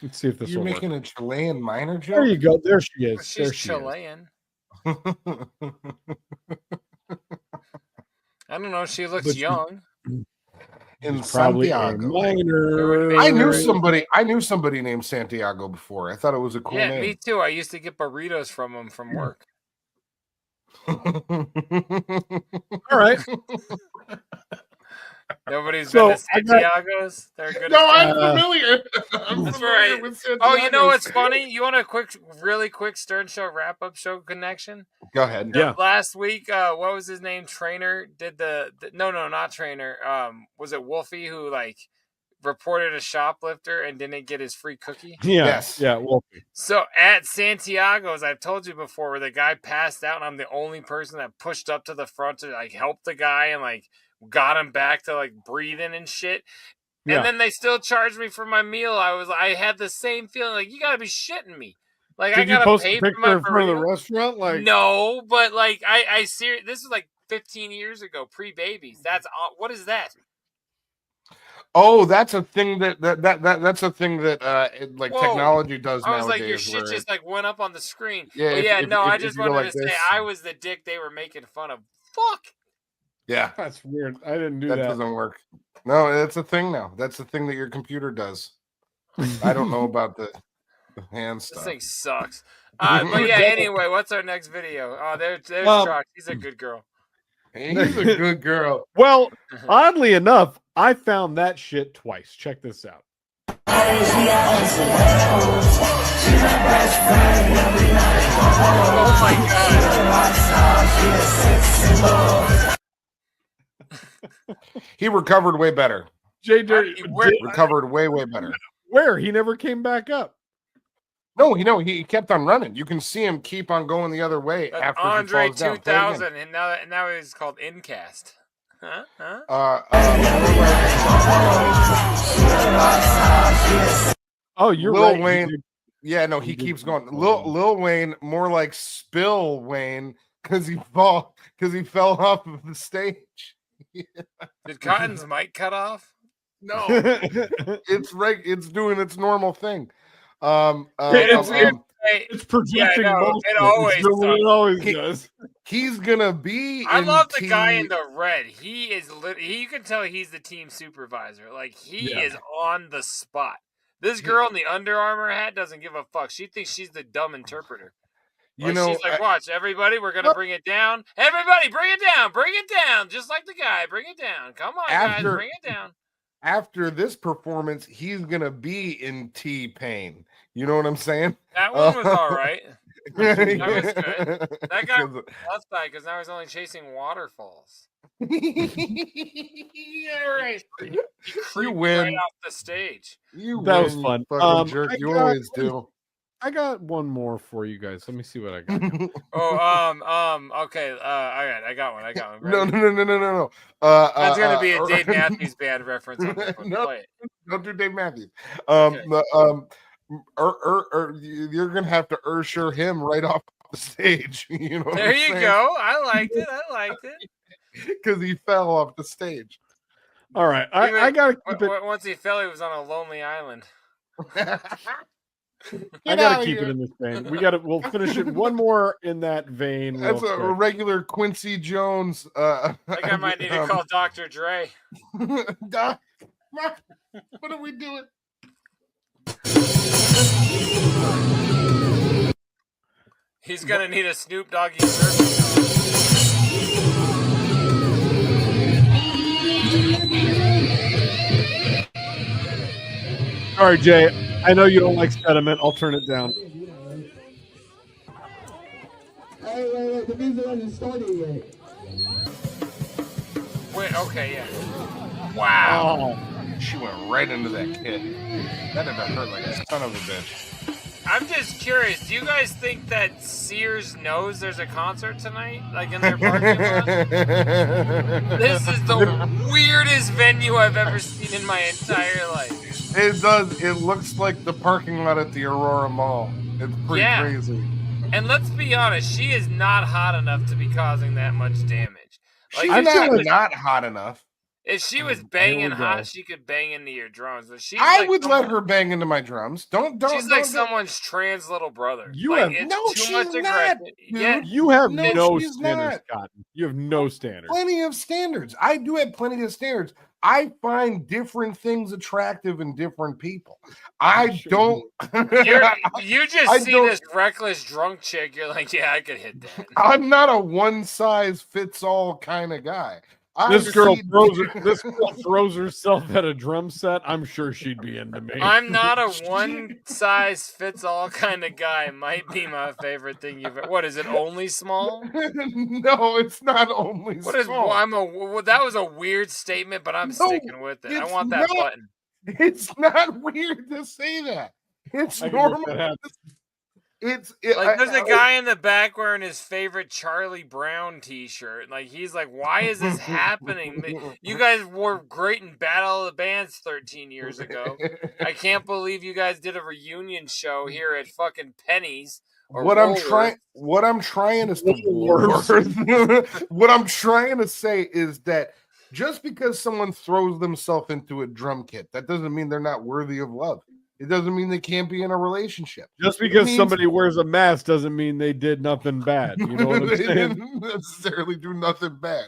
Let's see if this You're will making work. a Chilean miner joke? There you go. There she is. She's there she Chilean. Is. I don't know. She looks young. In probably Santiago. Minor. I knew somebody named Santiago before. I thought it was a cool name. Yeah, me too. I used to get burritos from him from work. All right. Nobody's So, been to Santiago's. They're good. No, as I'm familiar. I'm That's familiar right. with Oh, you know Santiago's. what's funny? You want a really quick Stern Show wrap-up show connection? Go ahead. Yeah. Last week, what was his name? Trainer did no, not Trainer. Was it Wolfie who reported a shoplifter and didn't get his free cookie? Yeah. Yes. Yeah. Well, So at Santiago's, I've told you before, where the guy passed out, and I'm the only person that pushed up to the front to help the guy and got him back to breathing and shit. Yeah. And then they still charged me for my meal. I had the same feeling. You gotta be shitting me. I did you gotta post pay a for picture my in front of the burrito? restaurant? No, but I serious. This was 15 years ago, pre-babies. That's what is that? Oh, that's a thing that's a thing that Whoa. technology does I was nowadays. your shit where just went up on the screen. Yeah, I if just you go wanted like to say this. I was the dick they were making fun of. Fuck. Yeah, That's weird. I didn't do that that. doesn't work. No, that's a thing now. That's the thing that your computer does. I don't know about the hand This stuff. thing sucks. But yeah, anyway, what's our next video? Oh, there's Trox. He's a good girl. He's a good girl. Well, oddly enough, I found that shit twice. Check this out. Oh my god. He recovered way better. JDirty Recovered way better. Where? He never came back up. No, he kept on running. You can see him keep on going the other way That's after Andre he falls down. 2000, and now he's called Incast. Huh? Oh, you're Lil right. Wayne. Yeah, no, he keeps going. Lil Wayne, more like Spill Wayne, because he fell off of the stage. Did Cotton's mic cut off? No, it's right. It's doing its normal thing. It's projecting. Yeah, no, motion. it always It's doing what it always He- does. He's gonna be. I in love the team... guy in the red. He is. You can tell he's the team supervisor. He is on the spot. This girl in the Under Armour hat doesn't give a fuck. She thinks she's the dumb interpreter. You know, she's watch, everybody, we're gonna bring it down. Everybody, bring it down, just like the guy. Bring it down. Come on, guys, bring it down. After this performance, he's gonna be in T-Pain. You know what I'm saying? That one was all right. That was good. That guy was outside because now he's only chasing waterfalls. Yeah, right. He You win right off the stage. That was fun. Fucking jerk. You always do. I got one more for you guys. Let me see what I got. Okay. All right, I got one. No. That's gonna be a Dave Matthews Band reference. No, play it. don't do Dave Matthews. Okay. You're gonna have to Ursher him right off the stage. You know. There you go. I liked it. Because he fell off the stage. All right, I gotta keep it. Once he fell, he was on a lonely island. I gotta keep it in this vein. We'll finish it one more in that vein. That's a regular Quincy Jones. I think I might need to call Dr. Dre. Doc, what are we doing? He's gonna need a Snoop Doggy surfing. All right, Jay. I know you don't like sediment. I'll turn it down. Wait, the music hasn't started yet. Wait, okay, yeah. Wow. Oh, she went right into that kid. That had to hurt like a son of a bitch. I'm just curious. Do you guys think that Sears knows there's a concert tonight? In their parking lot? This is the weirdest venue I've ever seen in my entire life. It does. It looks like the parking lot at the Aurora Mall. It's pretty crazy. And let's be honest, she is not hot enough to be causing that much damage. She's not hot enough. If she was banging hot, she could bang into your drums. But I would let her bang into my drums. She's like someone's trans little brother. You have she's not. Yeah, you have no standards, Cotton. You have no standards. Plenty of standards. I do have plenty of standards. I find different things attractive in different people. I don't. You just see this reckless drunk chick. You're like, yeah, I could hit that. I'm not a one size fits all kind of guy. This girl throws herself at a drum set. I'm sure she'd be into me. I'm not a one-size-fits-all kind of guy. Might be my favorite thing you've ever... What, is it only small? No, it's not only what small. That was a weird statement, but I'm sticking with it. I want that button. It's not weird to say that. It's normal. There's a guy in the back wearing his favorite Charlie Brown t-shirt. Like, he's like, why is this happening? You guys were great in Battle of the Bands 13 years ago. I can't believe you guys did a reunion show here at fucking Penny's. What I'm trying to say is that just because someone throws themselves into a drum kit, that doesn't mean they're not worthy of love. It doesn't mean they can't be in a relationship. Just because somebody wears a mask doesn't mean they did nothing bad. You know what I'm saying? They didn't necessarily do nothing bad.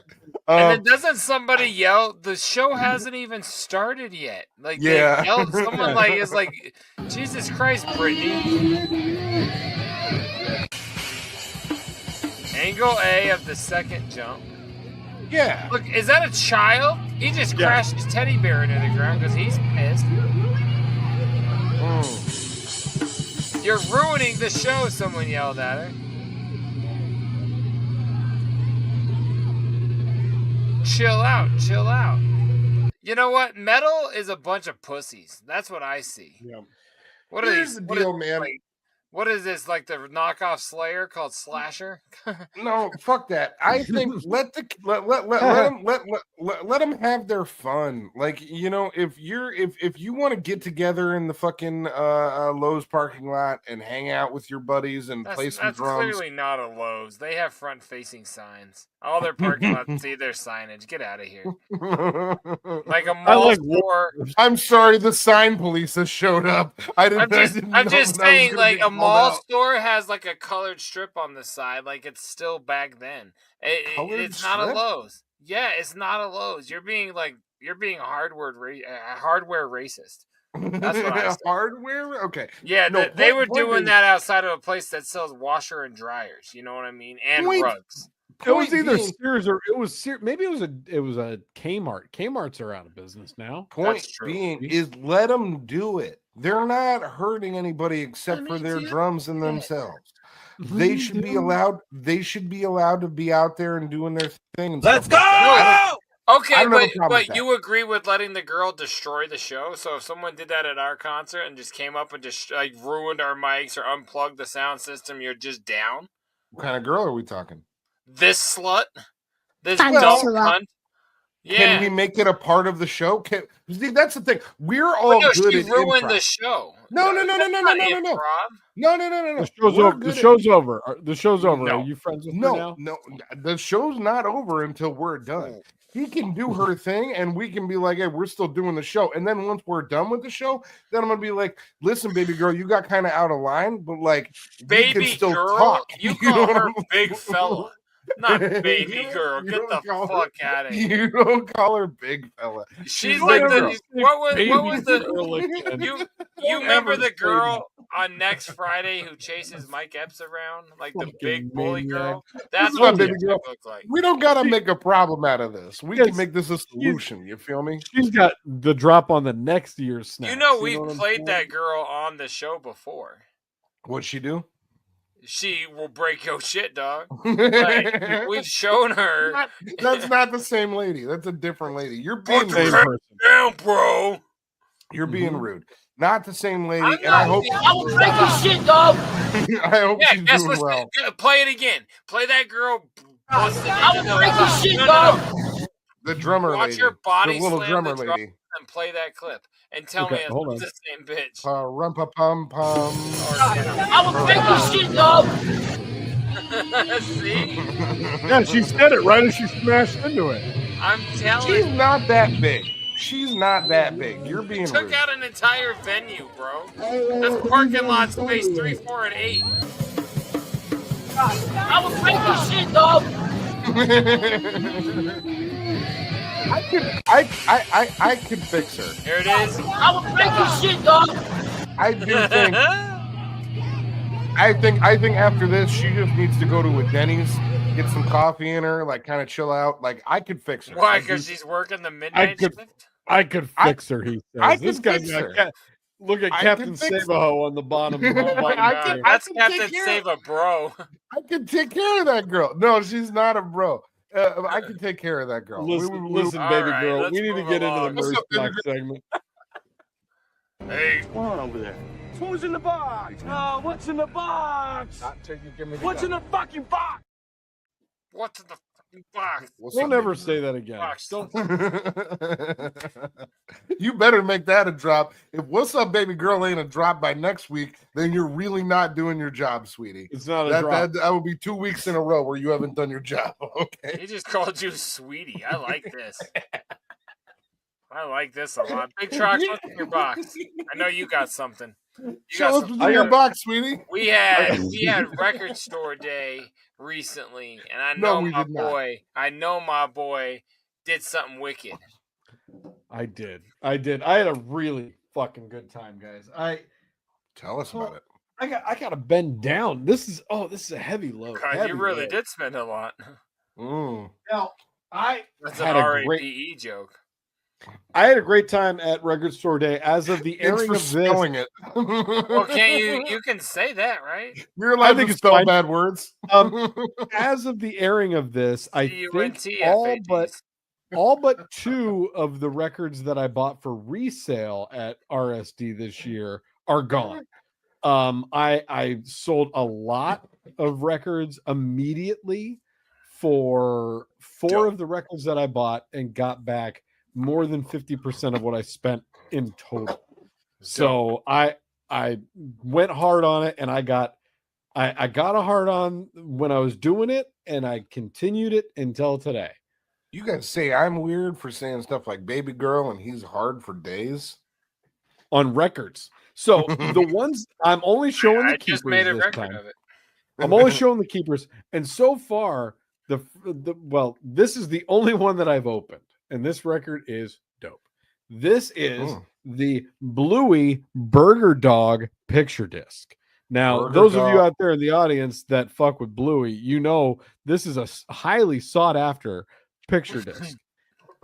And then doesn't somebody yell, the show hasn't even started yet? Like, they yelled, someone like is like, Jesus Christ, Brittany. Angle A of the second jump. Yeah. Look, is that a child? He just crashed his teddy bear into the ground because he's pissed. You're ruining the show, someone yelled at her. Chill out, chill out. You know what? Metal is a bunch of pussies. That's what I see. Yeah. What are Here's these? the deal, man. What is this, like the knockoff Slayer called Slasher? No, fuck that. I think let them have their fun. Like, you know, if you want to get together in the fucking Lowe's parking lot and hang out with your buddies and play some drums. That's clearly not a Lowe's. They have front-facing signs. All their parking lots see their signage. Get out of here. Like a mall store. I'm sorry, the sign police has showed up. I'm just saying, like a mall store has like a colored strip on the side, like it's still back then. It's not a Lowe's. Yeah, it's not a Lowe's. You're being hardware racist. That's what I said. Hardware? Okay. Yeah, they were doing that outside of a place that sells washer and dryers. You know what I mean? And rugs. It was either Sears or it was maybe it was a Kmart. Kmart's are out of business now. Point being is let them do it. They're not hurting anybody except for their drums and themselves. They should be allowed. They should be allowed to be out there and doing their thing. And Let's go. Okay, but you agree with letting the girl destroy the show? So if someone did that at our concert and just came up and just like ruined our mics or unplugged the sound system, you're just down? What kind of girl are we talking? This slut? This dumb cunt? Yeah. Can we make it a part of the show? See, that's the thing. We're all good at ruined improv. The show. No. The show's over. The show's over. No. Are you friends with her now? No. The show's not over until we're done. He can do her thing, and we can be like, hey, we're still doing the show. And then once we're done with the show, then I'm going to be like, listen, baby girl, you got kind of out of line, but like, baby we can still girl, talk. You call her big fella. Not baby girl. Get the fuck out of here. You don't call her big fella. She's like the what was the you remember the girl on Next Friday who chases Mike Epps around like the big bully girl? That's what baby girl looks like. We don't gotta make a problem out of this. We can make this a solution. You feel me? She's got the drop on the next year's snacks. You know we've played that girl on the show before. What'd she do? She will break your shit, dog. Like, we've shown her. That's not the same lady. That's a different lady. You're being rude. Down, bro. You're being rude. Not the same lady. I will break your shit, dog. I hope she's doing well. Play it again. Play that girl. I will break your shit, dog. The drummer Watch lady. your body the little slam drummer the lady. And play that clip. And tell me it's the same bitch. Rumpa-pum-pum. I will break your shit, dog. See? Yeah, she said it right as she smashed into it. I'm telling you. She's not that big. She's not that big. You're being took rude. out an entire venue, bro. That's parking lot space 3, 4, and 8. I will break your shit, dog. I could fix her. Here it is. I will break your shit, dog. I do think. I think after this, she just needs to go to a Denny's get some coffee in her, like kind of chill out. Like I could fix her. Why? Because she's working the midnight shift? I could fix her, he says. This guy's got look at Captain Savaho on the bottom. That's Captain Sava, bro. I can take care of that girl. No, she's not a bro. I can take care of that girl. Listen, baby girl. We need to get into the merch box segment. Hey, What's going on over there? Who's in the box? What's in the box? What's in the fucking box? What's in the fucking box? Don't ever say that again. Don't. You better make that a drop. If "What's up, baby girl" ain't a drop by next week, then you're really not doing your job, sweetie. It's not a drop. That would be 2 weeks in a row where you haven't done your job. Okay. He just called you sweetie. I like this. I like this a lot. Big Trox, what's in your box? I know you got something. Show us what's in your box, sweetie. We had record store day recently, and I know my boy did something wicked. I did. I had a really fucking good time, guys. Tell us about it. I gotta bend down. This is a heavy load. God, you really did spend a lot. Now that's an RAPE joke. I had a great time at Record Store Day. As of the airing of this, it. Well, can't you can say that, right? You're allowed to spell bad words. As of the airing of this, I think all but 2 of the records that I bought for resale at RSD this year are gone. I sold a lot of records immediately for 4 of the records that I bought and got back more than 50% of what I spent in total. So I went hard on it, and I got a hard on when I was doing it, and I continued it until today. You guys say I'm weird for saying stuff like "baby girl" and he's hard for days on records. So the ones I'm only showing the I keepers just made a this record time. of it. I'm only showing the keepers, and so far this is the only one that I've opened. And this record is dope. This is the Bluey Burger Dog picture disc. Now, those of you out there in the audience that fuck with Bluey, you know this is a highly sought after picture disc.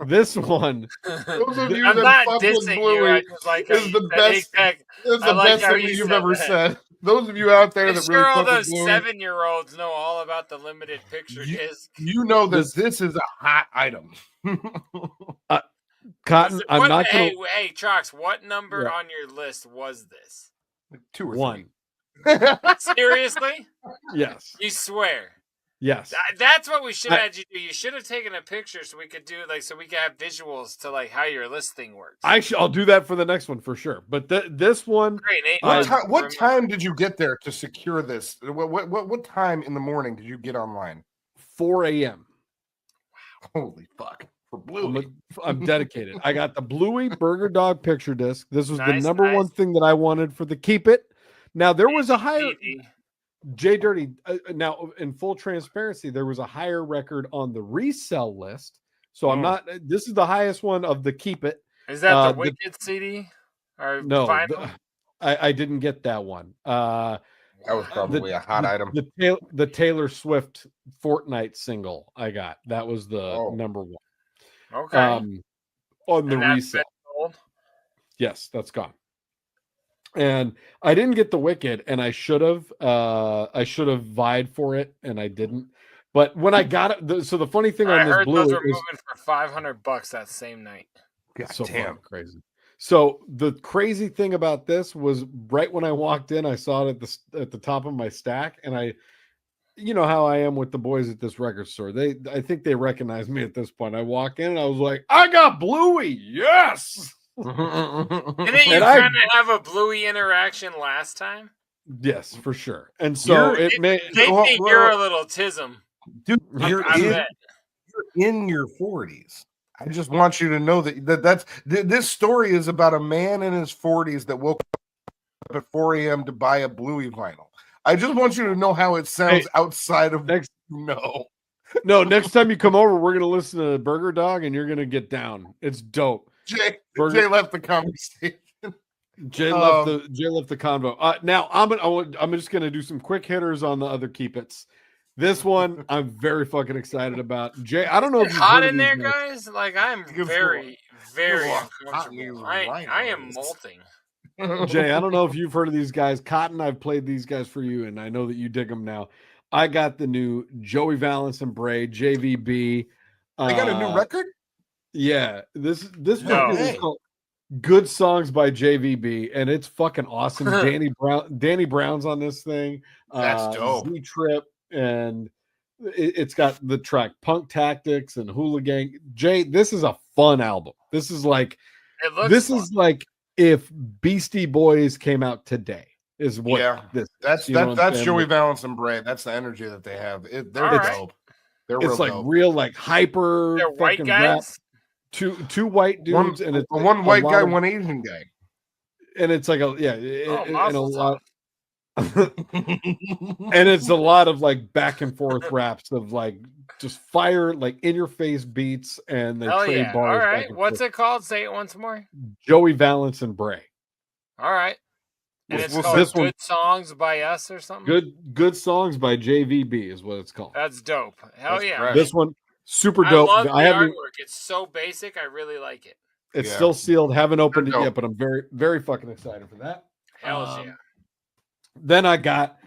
This one, those of you I'm that not fuck with dissing Bluey, you. I just like is the best. Is the best thing you've ever said. Those of you out there that really all fuck with those Bluey, 7-year-olds know all about the limited picture disc. you know that this is a hot item. Cotton, I'm not going to. Hey, Trox, what number on your list was this? 2 or 1. 3. Seriously? Yes. You swear? Yes. That's what we should have had you do. You should have taken a picture so we could do so we could have visuals to how your list thing works. I'll do that for the next one for sure. But this one, great. What time did you get there to secure this? What time in the morning did you get online? 4 a.m. Wow. Holy fuck. For Bluey. I'm dedicated. I got the Bluey Burger Dog picture disc. This was the number one thing that I wanted for the Keep It. Now, there was a higher... JDirty, now in full transparency, there was a higher record on the resell list. So I'm not... This is the highest one of the Keep It. Is that the Wicked CD? Or no, I didn't get that one. That was probably a hot item. The Taylor Swift Fortnite single I got. That was the number 1. Okay. On the resale. Yes, that's gone. And I didn't get the Wicked, and I should have. I should have vied for it, and I didn't. But when I got it, so the funny thing on this Blue those were moving for $500 that same night. God, so damn crazy. So the crazy thing about this was right when I walked in, I saw it at the top of my stack, and you know how I am with the boys at this record store. I think they recognize me at this point. I walk in and I was like, I got Bluey. Yes. Didn't you kind of have a Bluey interaction last time? Yes, for sure. And so they think you're a little tism. Dude, you're in your 40s. I just want you to know that this story is about a man in his 40s that woke up at 4 a.m. to buy a Bluey vinyl. I just want you to know how it sounds outside of No, next time you come over, we're gonna listen to Burger Dog, and you're gonna get down. It's dope. Jay left the conversation. Jay left the convo. Now I'm just gonna do some quick hitters on the other Keep It's. This one I'm very fucking excited about. Jay, I don't know if It's you've hot heard in of there, these guys. Like I'm very, very uncomfortable. I am molting. Jay, I don't know if you've heard of these guys. Cotton, I've played these guys for you, and I know that you dig them now. I got the new Joey Valance and Bray, JVB. They got a new record? Yeah. This record is called Good Songs by JVB, and it's fucking awesome. Danny Brown's on this thing. That's dope. Z-Trip, and it's got the track Punk Tactics and Hooligan. Jay, this is a fun album. This is like is like if Beastie Boys came out today. Is what that's Joey Valance and Bray. That's the energy that they have. They're dope. They're it's like dope. real like hyper. They're white guys. Rap. Two white dudes and it's one white guy, one Asian guy, and it's like and a lot. And it's a lot of like back and forth raps of like just fire like in your face beats, and they trade bars. All right, what's it called? Say it once more. Joey Valance and Bray. All right. And it's called Good Songs by Us or something? Good Songs by JVB is what it's called. That's dope. Hell yeah. Correct. This one, super dope. I love the artwork. It's so basic. I really like it. It's still sealed. Haven't opened it yet, but I'm very, very fucking excited for that. Hell yeah. Then I got,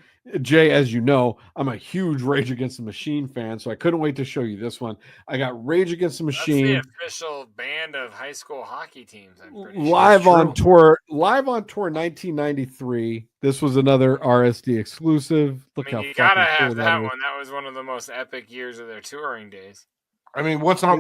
Jay, as you know, I'm a huge Rage Against the Machine fan, so I couldn't wait to show you this one. I got Rage Against the Machine. That's the official band of high school hockey teams. I'm pretty live on tour 1993. This was another RSD exclusive. Look how you gotta fucking have cool that is. one. That was one of the most epic years of their touring days. I mean, what's on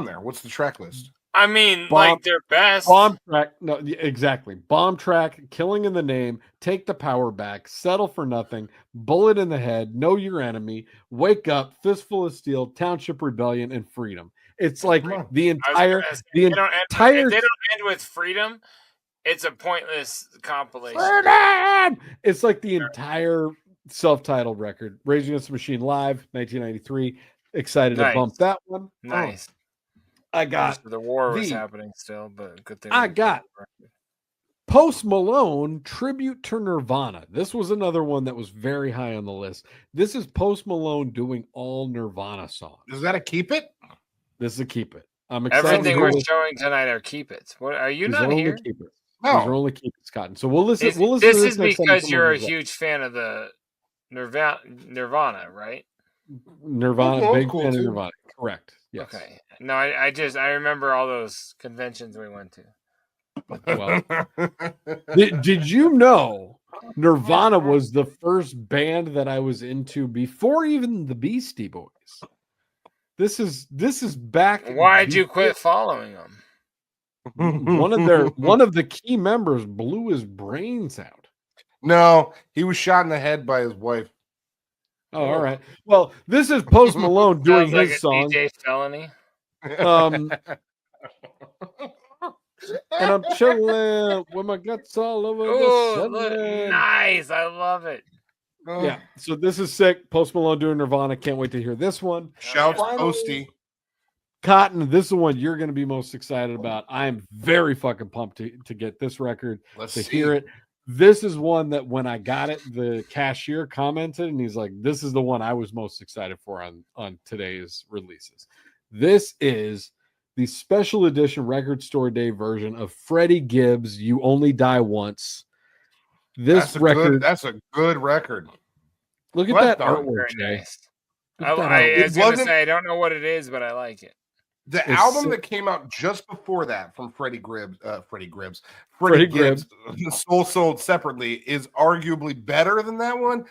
there? What's the track list? I mean, like their best bomb track. No, exactly. Bomb track, Killing in the Name, Take the Power Back, Settle for Nothing, Bullet in the Head, Know Your Enemy, Wake Up, Fistful of Steel, Township Rebellion, and Freedom. It's like the entire if they don't end with Freedom, it's a pointless compilation. Freedom! It's like the entire self-titled record. Rage Against the Machine live, 1993. Excited to bump that one. Nice. I got the war was happening still, but good thing. I got Post Malone tribute to Nirvana. This was another one that was very high on the list. This is Post Malone doing all Nirvana songs. Is that a keep it? This is a keep it. I'm excited. Everything we're showing tonight are keep it. What are you not here? Keep it. No, these are only keep it, Cotton. So we'll listen. This is because you're a huge fan of the Nirvana, right? Nirvana, big fan of Nirvana. Correct. Yes. Okay. No, I remember all those conventions we went to. Well, did you know Nirvana was the first band that I was into before even the Beastie Boys? This is back. Why'd you quit following them? One of the key members blew his brains out. No, he was shot in the head by his wife. Oh, all right. Well, this is Post Malone doing his song. DJ Felony. And I'm chilling with my guts all over the sun. Nice. I love it. Yeah. So this is sick. Post Malone doing Nirvana. Can't wait to hear this one. Shouts Posty. Cotton, this is the one you're going to be most excited about. I'm very fucking pumped to get this record, hear it. This is one that when I got it, the cashier commented and he's like, this is the one I was most excited for on today's releases. This is the special edition Record Store Day version of Freddie Gibbs' You Only Die Once. That's a good record. Look at that artwork, Jay. I was going to say, I don't know what it is, but I like it. The album that came out just before that from Freddie Gibbs, Soul Sold Separately, is arguably better than that one.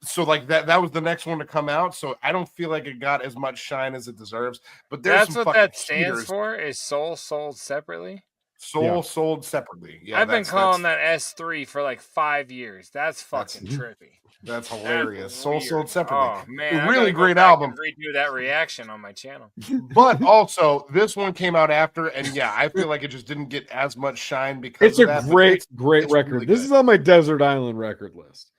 So like that was the next one to come out. So I don't feel like it got as much shine as it deserves. But that's what that stands for, is Soul Sold Separately. Sold Separately. Yeah, I've been calling that S3 for like 5 years. That's fucking trippy. That's hilarious. Soul Sold Separately. Oh man, really great album. Redo that reaction on my channel. But also, this one came out after, and yeah, I feel like it just didn't get as much shine because it's great record. Really this is on my Desert Island record list.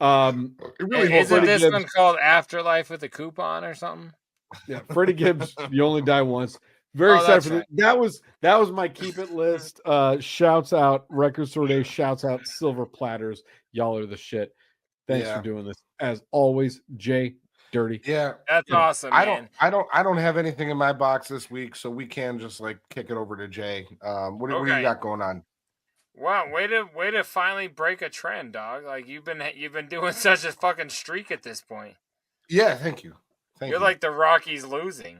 Isn't this one called Afterlife with a Coupon or something? Yeah, Freddie Gibbs, You Only Die Once. Very excited for that. That was my keep it list. Shouts out Record Store Day. Shouts out Silver Platters. Y'all are the shit. Thanks for doing this. As always, Jay, Dirty. Yeah, That's awesome, man. I don't have anything in my box this week, so we can just like kick it over to Jay. What do you got going on? Wow, way to finally break a trend, dog. Like you've been doing such a fucking streak at this point. Yeah, thank you. You're like the Rockies losing.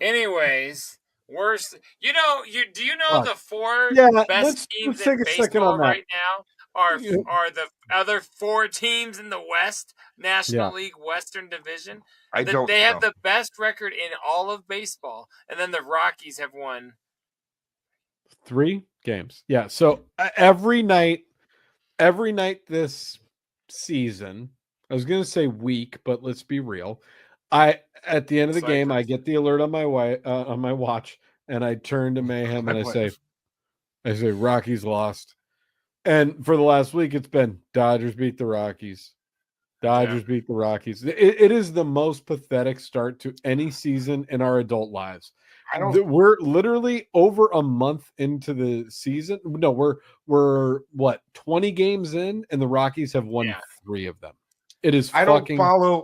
Anyways, worst. Do you know the four best teams in baseball right now are the other four teams in the West National League Western Division? They have the best record in all of baseball, and then the Rockies have won 3 games. Yeah. So every night this season, I was going to say week, but let's be real. At the end of the game, I get the alert on my watch, and I turn to Mayhem and I say, Rockies lost. And for the last week, it's been Dodgers beat the Rockies. Dodgers beat the Rockies. It is the most pathetic start to any season in our adult lives. We're literally over a month into the season. No, we're what, 20 games in, and the Rockies have won 3 of them. It is fucking sad.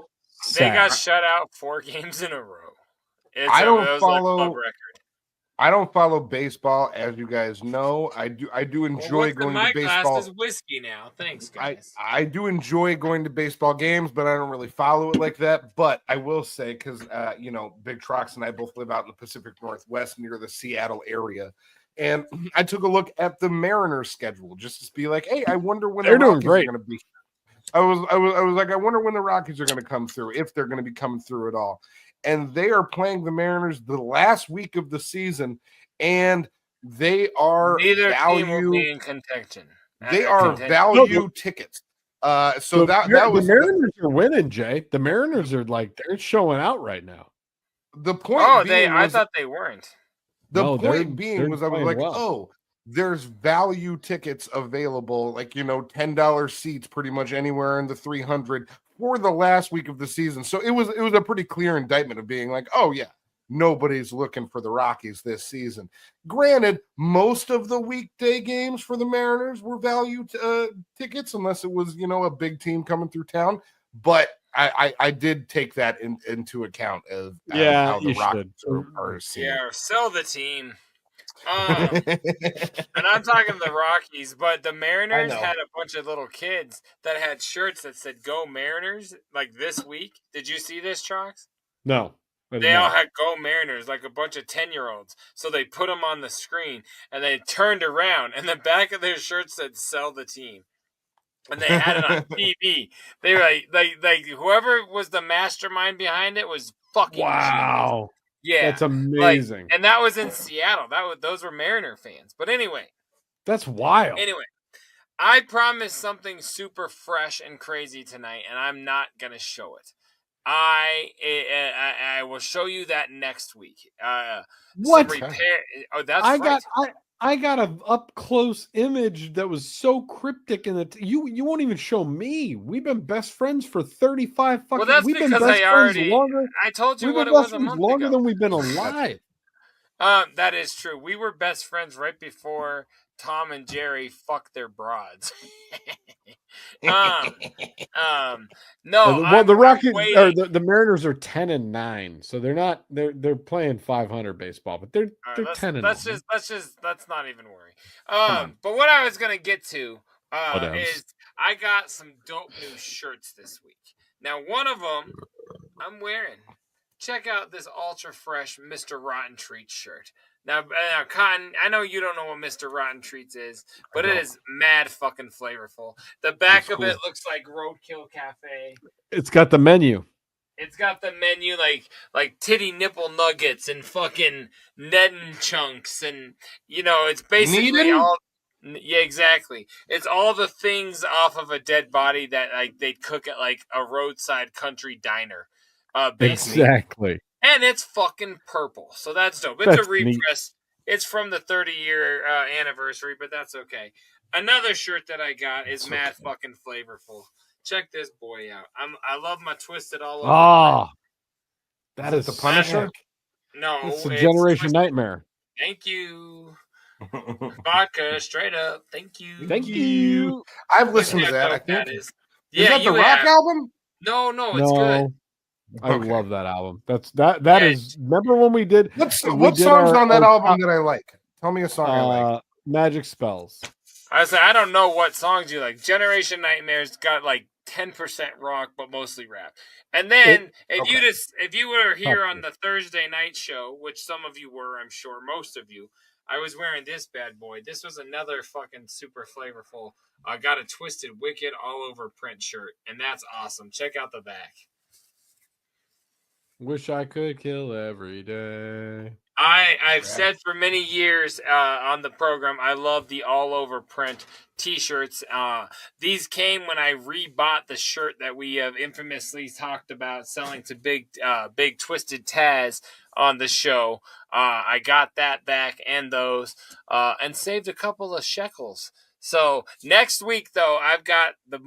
They got shut out 4 games in a row. I don't follow baseball, as you guys know. I do enjoy going to baseball. My glass is whiskey now. Thanks, guys. I do enjoy going to baseball games, but I don't really follow it like that. But I will say, because Big Trox and I both live out in the Pacific Northwest near the Seattle area, and I took a look at the Mariners schedule just to be like, hey, I wonder when they're doing great. Are going to be. I was like, I wonder when the Rockies are going to come through, if they're going to be coming through at all. And they are playing the Mariners the last week of the season, and they are neither team will be in contention. They are value tickets. So that was the Mariners are winning, Jay. The Mariners are they're showing out right now. The point. I thought they weren't. The point being was I was like, there's value tickets available, like, $10 seats pretty much anywhere in the 300 for the last week of the season. So it was a pretty clear indictment of being like, oh yeah, nobody's looking for the Rockies this season. Granted, most of the weekday games for the Mariners were value tickets, unless it was, a big team coming through town. But I did take that into account of how the Rockies are seen. Yeah, sell the team. And I'm talking the Rockies, but the Mariners had a bunch of little kids that had shirts that said "Go Mariners" like this week. Did you see this, Trox? No. They all had "Go Mariners," like a bunch of 10-year-olds. So they put them on the screen, and they turned around, and the back of their shirt said "Sell the team." And they had it on TV. They were like whoever was the mastermind behind it was fucking wow. Genius. Yeah, that's amazing. And that was in Seattle. Those were Mariner fans. But anyway, that's wild. Anyway, I promised something super fresh and crazy tonight, and I'm not gonna show it. I will show you that next week. What? That's I got an up close image that was so cryptic, and you won't even show me. We've been best friends for 35 fucking. Well, that's we've because been best friends longer. I told you we've what been it best was a friends month longer ago. than we've been alive. That is true. We were best friends right before Tom and Jerry fucked their broads. No. Well, the Rockies or the Mariners are 10-9, so they're not. They're playing 500 baseball, but they're 10-9. Let's not even worry. But what I was gonna get to is I got some dope new shirts this week. Now, one of them I'm wearing. Check out this ultra fresh Mr. Rotten Treats shirt. Now, Cotton, I know you don't know what Mr. Rotten Treats is, but it is mad fucking flavorful. The back of it looks like Roadkill Cafe. It's got the menu. It's got the menu like titty nipple nuggets and fucking Nedden chunks, and it's basically all. Yeah, exactly. It's all the things off of a dead body that they'd cook at like a roadside country diner. Basically. Exactly. And it's fucking purple, so that's dope. It's a repress. Neat. It's from the 30-year anniversary, but that's okay. Another shirt that I got is mad fucking flavorful. Check this boy out. I love my twisted all over. Oh, that is the Punisher. No, it's a Generation Nightmare. Thank you. Vodka, straight up. Thank you. Thank you. I've listened to that. I think is that the Rock album? No, it's good. I Okay. love that album. That is. Remember when we did? What we did songs on that album top, that I like? Tell me a song I like. Magic Spells. I don't know what songs you like. Generation Nightmares got like 10% rock, but mostly rap. And then if you were here on the Thursday night show, which some of you were, I'm sure most of you, I was wearing this bad boy. This was another fucking super flavorful. I got a Twisted Wicked all over print shirt, and that's awesome. Check out the back. Wish I could kill every day. I've said for many years on the program, I love the all over print T-shirts. These came when I rebought the shirt that we have infamously talked about selling to Big Twisted Taz on the show. I got that back and those and saved a couple of shekels. So next week, though, I've got the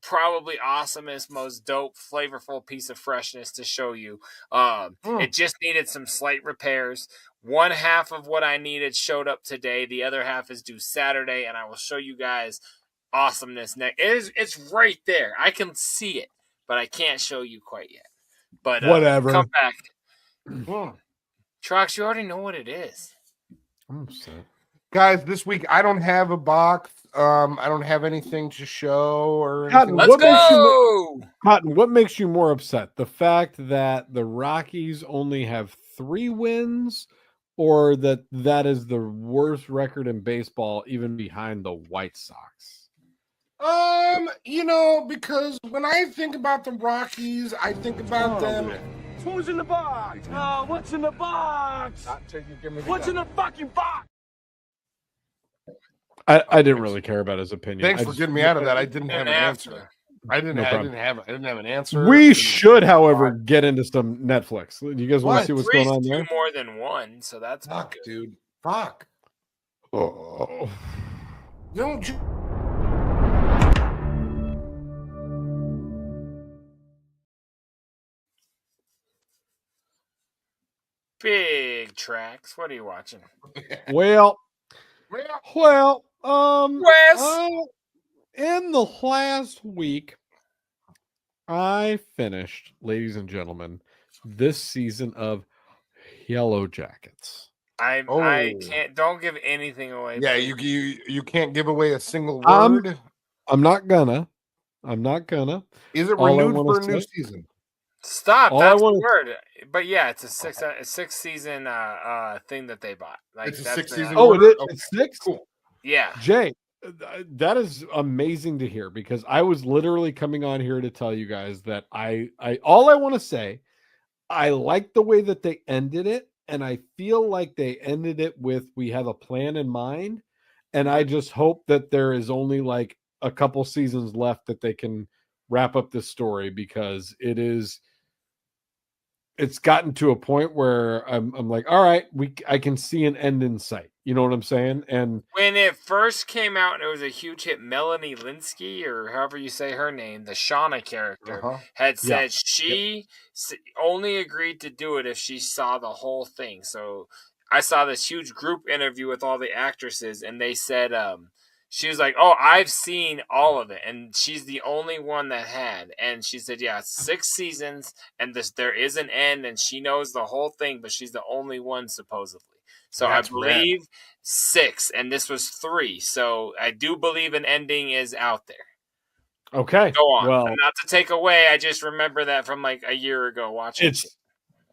probably awesomest, most dope, flavorful piece of freshness to show you. It just needed some slight repairs. One half of what I needed showed up today. The other half is due Saturday, and I will show you guys awesomeness next. It's right there. I can see it, but I can't show you quite yet. But whatever. Come back. Trox, you already know what it is. I'm upset. Guys, this week I don't have a box. I don't have anything to show or Cotton, Let's go! Cotton, what makes you more upset? The fact that the Rockies only have 3 wins, or that is the worst record in baseball, even behind the White Sox? Because when I think about the Rockies, I think about them. Who's in the box? What's in the box? What's in the fucking box? I didn't really care about his opinion. Thanks for getting me out of that. I didn't have an answer. I didn't have an answer. We should, however, get into some Netflix. Do you guys want to see what's going on there? Two more than one, so that's fuck, good. dude. Fuck. Oh. No. Big tracks. What are you watching? Well, Wes. In the last week, I finished, ladies and gentlemen, this season of Yellow Jackets. I can't. Don't give anything away. Yeah, you can't give away a single word. I'm not gonna. Is it renewed for a new season? Stop. That's the word. But yeah, it's a six season thing that they bought. Like it's a 6 season. Oh, it is. It's 6. Cool. Yeah, Jay, that is amazing to hear, because I was literally coming on here to tell you guys that I all I want to say, I like the way that they ended it, and I feel like they ended it with, we have a plan in mind, and I just hope that there is only like a couple seasons left that they can wrap up this story, because it's gotten to a point where I'm like, all right, I can see an end in sight. You know what I'm saying? And when it first came out and it was a huge hit, Melanie Linsky, or however you say her name, the Shauna character, had said she only agreed to do it if she saw the whole thing. So I saw this huge group interview with all the actresses, and they said she was like, oh, I've seen all of it, and she's the only one that had. And she said, yeah, 6 seasons, and there is an end, and she knows the whole thing, but she's the only one supposedly. So I believe 6, and this was 3. So I do believe an ending is out there. Okay. Go on. Well, and not to take away, I just remember that from like a year ago watching it.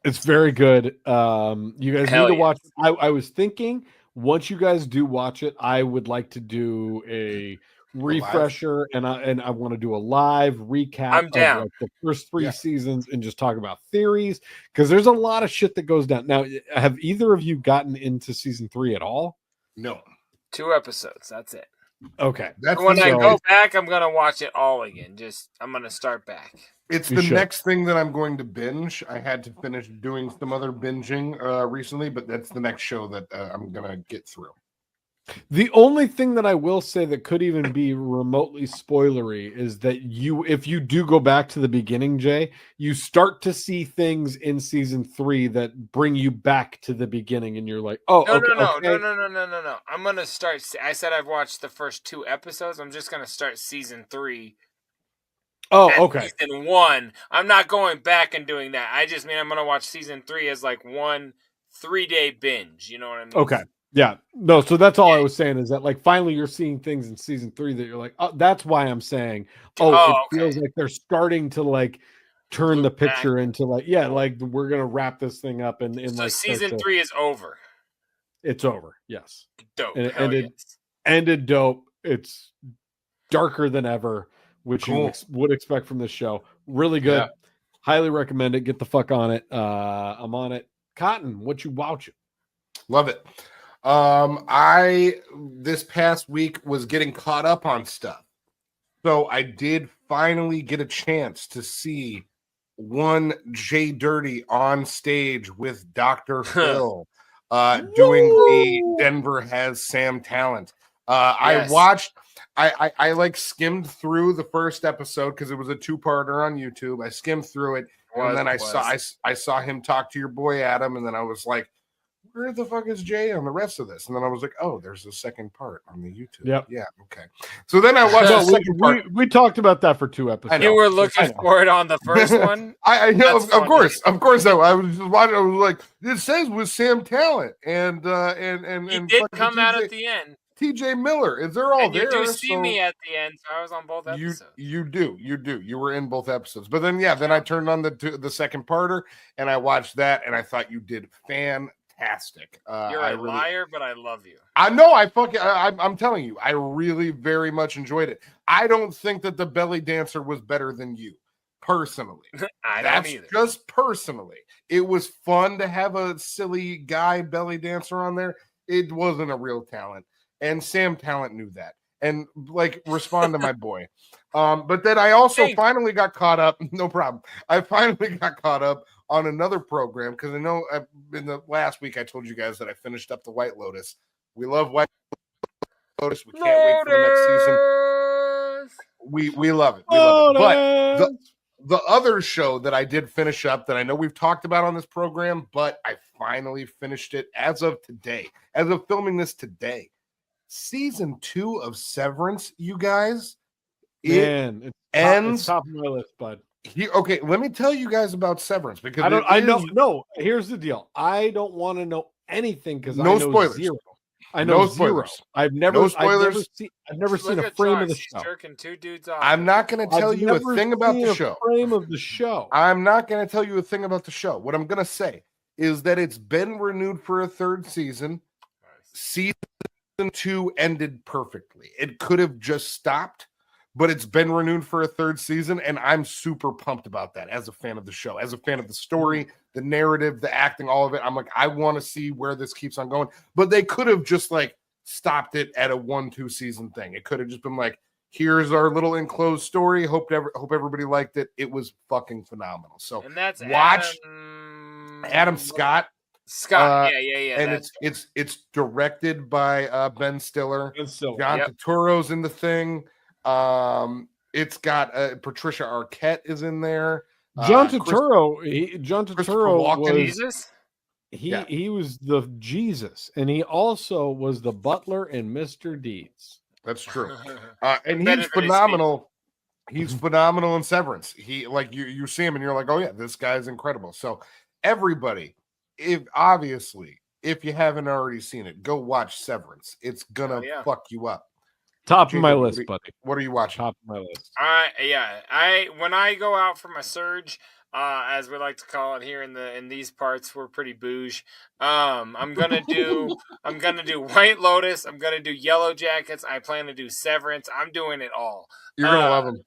It's very good. You guys need to watch it. I was thinking, once you guys do watch it, I would like to do a refresher, and I want to do a live recap I'm down. of like the first 3 seasons and just talk about theories, because there's a lot of shit that goes down. Now, have either of you gotten into season 3 at all? No. 2 episodes. That's it. Okay. When I go back, I'm gonna watch it all again. I'm gonna start back. It's the next thing that I'm going to binge. I had to finish doing some other binging recently, but that's the next show that I'm gonna get through. The only thing that I will say that could even be remotely spoilery is that if you do go back to the beginning, Jay, you start to see things in season 3 that bring you back to the beginning, and you're like, oh, no. I'm gonna start. I said I've watched the first 2 episodes. I'm just gonna start season 3 Oh, okay. Season 1. I'm not going back and doing that. I just mean I'm gonna watch season 3 as like one 3-day binge. You know what I mean? Okay. Yeah. No, so that's all I was saying is that like finally you're seeing things in season 3 that you're like, oh, that's why I'm saying, it feels like they're starting to like turn the picture into like, like we're gonna wrap this thing up and So like season 3 is over. It's over, yes. Dope. And it Hell ended yes. ended dope. It's darker than ever, which Cool. you would expect from this show. Really good. Yeah. Highly recommend it. Get the fuck on it. I'm on it. Cotton, what you watching? Love it. I this past week was getting caught up on stuff. So I did finally get a chance to see one JDirty on stage with Dr. Phil doing the Denver Has Sam talent. I watched I like skimmed through the first episode because it was a 2-parter on YouTube. I skimmed through it, and then I saw him talk to your boy Adam, and then I was like, where the fuck is Jay on the rest of this? And then I was like, oh, there's a second part on the YouTube. Yep. Yeah. Okay. So then I watched the second part. We talked about that for 2 episodes. You were looking for it on the first one? I know, of course. I was just watching. I was like, it says with Sam Talent and he did come out at the end. TJ Miller. They're all there. You do see me at the end, so I was on both episodes. You do. You were in both episodes. But then then I turned on the second parter and I watched that and I thought you did fantastic. You're a liar, but I love you. I know. I'm telling you, I really very much enjoyed it. I don't think that the belly dancer was better than you, personally. Don't either. Just personally. It was fun to have a silly guy belly dancer on there. It wasn't a real talent. And Sam Talent knew that. And like, respond to my boy. But then I also finally got caught up. No problem. I finally got caught up on another program because I know in the last week I told you guys that I finished up the White Lotus. We love White Lotus. We can't wait for the next season. We love it. We love it. But the other show that I did finish up that I know we've talked about on this program, but I finally finished it as of today, as of filming this today. Season 2 of Severance, you guys. Man, it's top of my list, bud. Okay, let me tell you guys about Severance because I know. No, here's the deal. I don't want to know anything because I know spoilers. Zero. I know zero. I've never seen a frame of the show. Jerking 2 dudes off. I'm not going to tell you a thing about the show. Frame of the show. I'm not going to tell you a thing about the show. What I'm going to say is that it's been renewed for a 3rd season. Season 2 ended perfectly. It could have just stopped, but it's been renewed for a 3rd season, and I'm super pumped about that as a fan of the show, as a fan of the story, the narrative, the acting, all of it. I'm like, I want to see where this keeps on going. But they could have just like stopped it at a 1-2 season thing. It could have just been like, here's our little enclosed story. Hope everybody liked it. It was fucking phenomenal. So and that's watch Adam Scott. Yeah. And it's directed by Ben Stiller. John Turturro's in the thing. It's got Patricia Arquette is in there. John Turturro. John Turturro was Jesus. He was the Jesus, and he also was the butler in Mr. Deeds. That's true. And he's phenomenal. He's phenomenal in Severance. He like you see him and you're like, oh yeah, this guy's incredible. So everybody, if you haven't already seen it, go watch Severance. It's gonna fuck you up. Top of my list, buddy. What are you watching? Top of my list. When I go out for my surge, as we like to call it here in these parts, we're pretty bouge. I'm gonna do White Lotus. I'm gonna do Yellow Jackets. I plan to do Severance. I'm doing it all. You're gonna love them.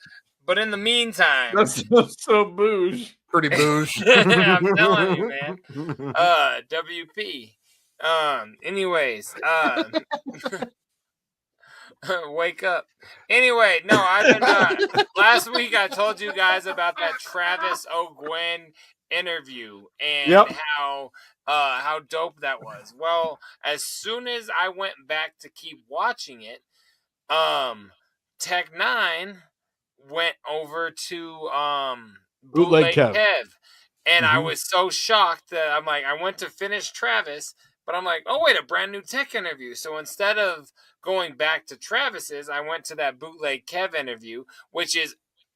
But in the meantime, that's so bouge. Pretty bouge. I'm telling you, man. WP. Anyways. Wake up. Anyway, no, I've been last week I told you guys about that Travis O'Gwen interview and how dope that was. Well, as soon as I went back to keep watching it, Tech 9 went over to Bootleg Kev. And I was so shocked that I'm like, I went to finish Travis, but I'm like, oh wait, a brand new Tech interview. So instead of going back to Travis's, I went to that Bootleg Kev interview, which is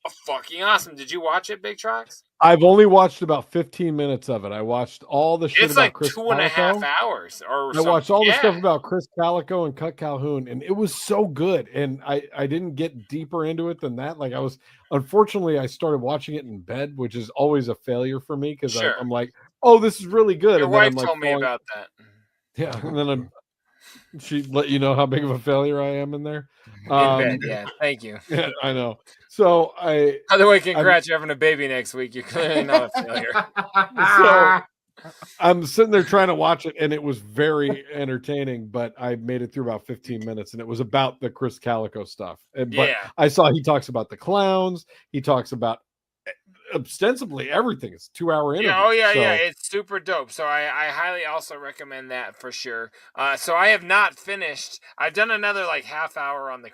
fucking awesome. Did you watch it, Big Trox? I've only watched about 15 minutes of it. I watched all the shit It's about like Chris 2.5 Calico. hours or I watched all the yeah. stuff about Chris Calico and Cut Calhoun, and it was so good. And I didn't get deeper into it than that. Like unfortunately, I started watching it in bed, which is always a failure for me because Sure. I'm like, oh, this is really good. Your and then wife I'm like, told me about that. Yeah, and then she let you know how big of a failure I am in there. In bed, yeah. Thank you. Yeah, I know. So By the way, congrats, you're having a baby next week. You're clearly not a failure. So I'm sitting there trying to watch it, and it was very entertaining, but I made it through about 15 minutes, and it was about the Chris Calico stuff. But Yeah. I saw he talks about the clowns. He talks about ostensibly everything. It's a 2-hour interview. Yeah. It's super dope. So I highly also recommend that for sure. So I have not finished. I've done another like half hour on the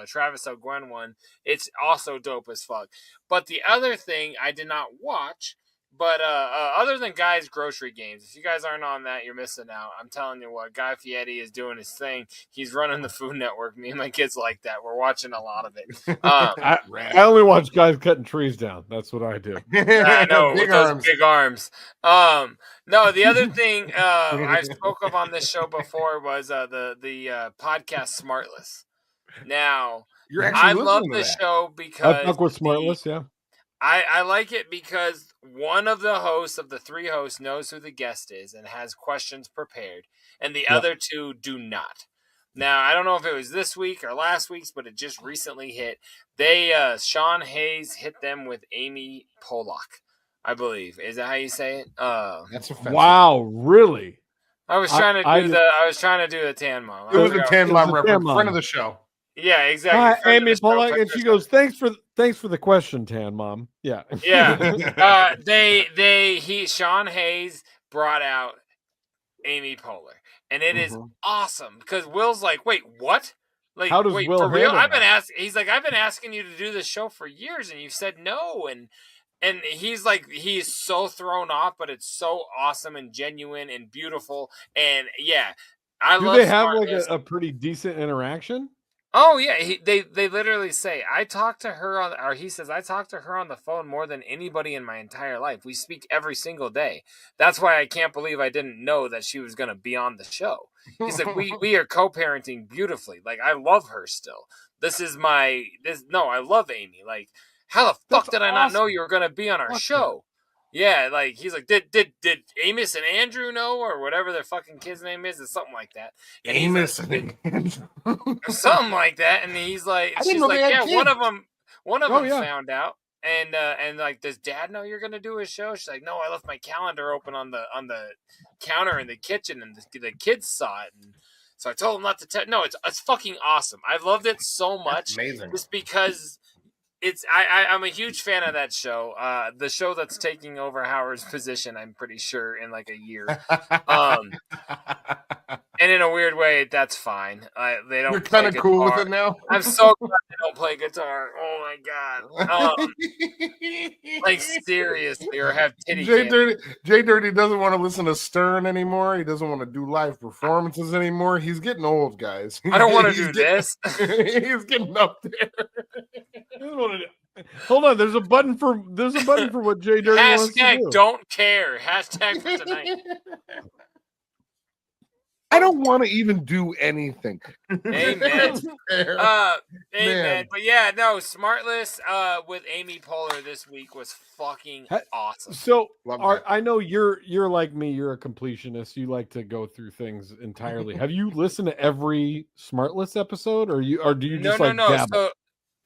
Travis O'Gwen one. It's also dope as fuck. But the other thing I did not watch, but other than Guy's Grocery Games, if you guys aren't on that, you're missing out. I'm telling you what, Guy Fieri is doing his thing. He's running the Food Network. Me and my kids like that. We're watching a lot of it. I only watch guys cutting trees down. That's what I do. I know, with those big arms. No, the other thing I spoke of on this show before was the podcast Smartless. Now, I love the show because I fuck with Smartless, yeah. I like it because one of the hosts of the 3 hosts knows who the guest is and has questions prepared, and the other 2 do not. Now, I don't know if it was this week or last week's, but it just recently hit. They Sean Hayes hit them with Amy Pollock, I believe. Is that how you say it? That's offensive. Wow, really? I was trying to do the Tan Mom. It was a Tan Mom reference, friend of the show. Yeah, exactly. Amy Pollock, and she goes, "Thanks for the question, Tan Mom." Yeah, yeah. Sean Hayes brought out Amy Poehler, and it is awesome because Will's like, "Wait, what? Like, how does wait, Will for real? handle that? He's like, I've been asking you to do this show for years, and you said no." And he's like, he's so thrown off, but it's so awesome and genuine and beautiful, and yeah, Do they have like a pretty decent interaction? Oh yeah, they literally say I talked to her he says I talked to her on the phone more than anybody in my entire life. We speak every single day. That's why I can't believe I didn't know that she was going to be on the show. He's like, we are co-parenting beautifully. Like, I love her still. I love Amy. Like, how the fuck did I not know you were going to be on our show? Yeah, like he's like, did Amos and Andrew know, or whatever their fucking kid's name is? It's something like that. And Amos and Andrew, something like that. And he's like, she's like, yeah, one of them found out. And like, does Dad know you're gonna do his show? She's like, no, I left my calendar open on the counter in the kitchen, and the kids saw it, and so I told him not to tell. No, it's fucking awesome. I loved it so much. That's amazing. Just because. I'm a huge fan of that show. The show that's taking over Howard's position, I'm pretty sure, in like a year. And in a weird way, that's fine. They don't. You're kind of cool with it now. I'm so glad they don't play guitar. Oh my god! Like seriously, or have titty. JDirty doesn't want to listen to Stern anymore. He doesn't want to do live performances anymore. He's getting old, guys. I don't want to do this. He's getting up there. Hold on, there's a button for what JDirty wants to do. Don't care. Hashtag for tonight. I don't want to even do anything. Amen. Amen. But yeah, no, Smartless with Amy Poehler this week was fucking awesome. So I know you're like me, you're a completionist. You like to go through things entirely. Have you listened to every Smartless episode, or do you just dabble?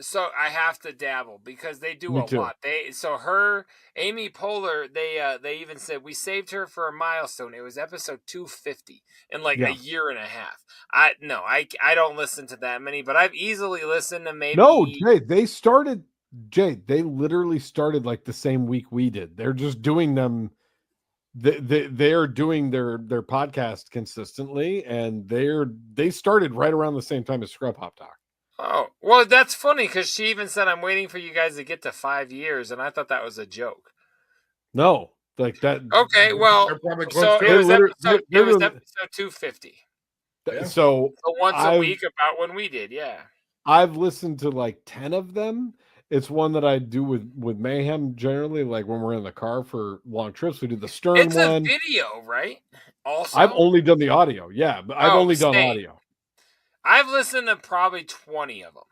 So I have to dabble because they do Me a too. lot. Amy Poehler, they even said we saved her for a milestone. It was episode 250 in like a year and a half. I don't listen to that many, but I've easily listened to maybe. No, Jay, they literally started like the same week we did. They're just doing them. They're doing their podcast consistently, and they started right around the same time as Scrub Hop Talk. Oh, well, that's funny because she even said, I'm waiting for you guys to get to 5 years, and I thought that was a joke. No, like that. Okay, well, so it was episode 250. Yeah. So once a week about when we did, yeah. I've listened to like 10 of them, It's one that I do with Mayhem generally, like when we're in the car for long trips. We do the Stern It's a one. video, right? Also, I've only done the audio. Yeah, but I've only done audio. I've listened to probably 20 of them.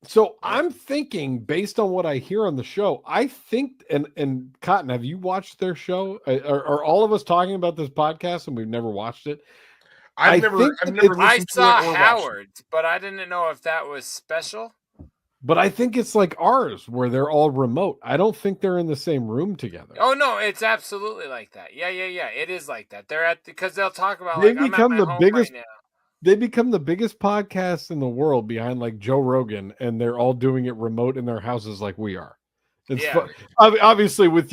So I'm thinking, based on what I hear on the show, I think, and Cotton, have you watched their show? Are all of us talking about this podcast and we've never watched it? I've never listened to it I or saw watched it. Howard's, but I didn't know if that was special. But I think it's like ours, where they're all remote. I don't think they're in the same room together. Oh no, it's absolutely like that. Yeah. It is like that. They're because they'll talk about They like become I'm at the my home biggest. right now. They become the biggest podcast in the world behind like Joe Rogan, and they're all doing it remote in their houses like we are. It's obviously with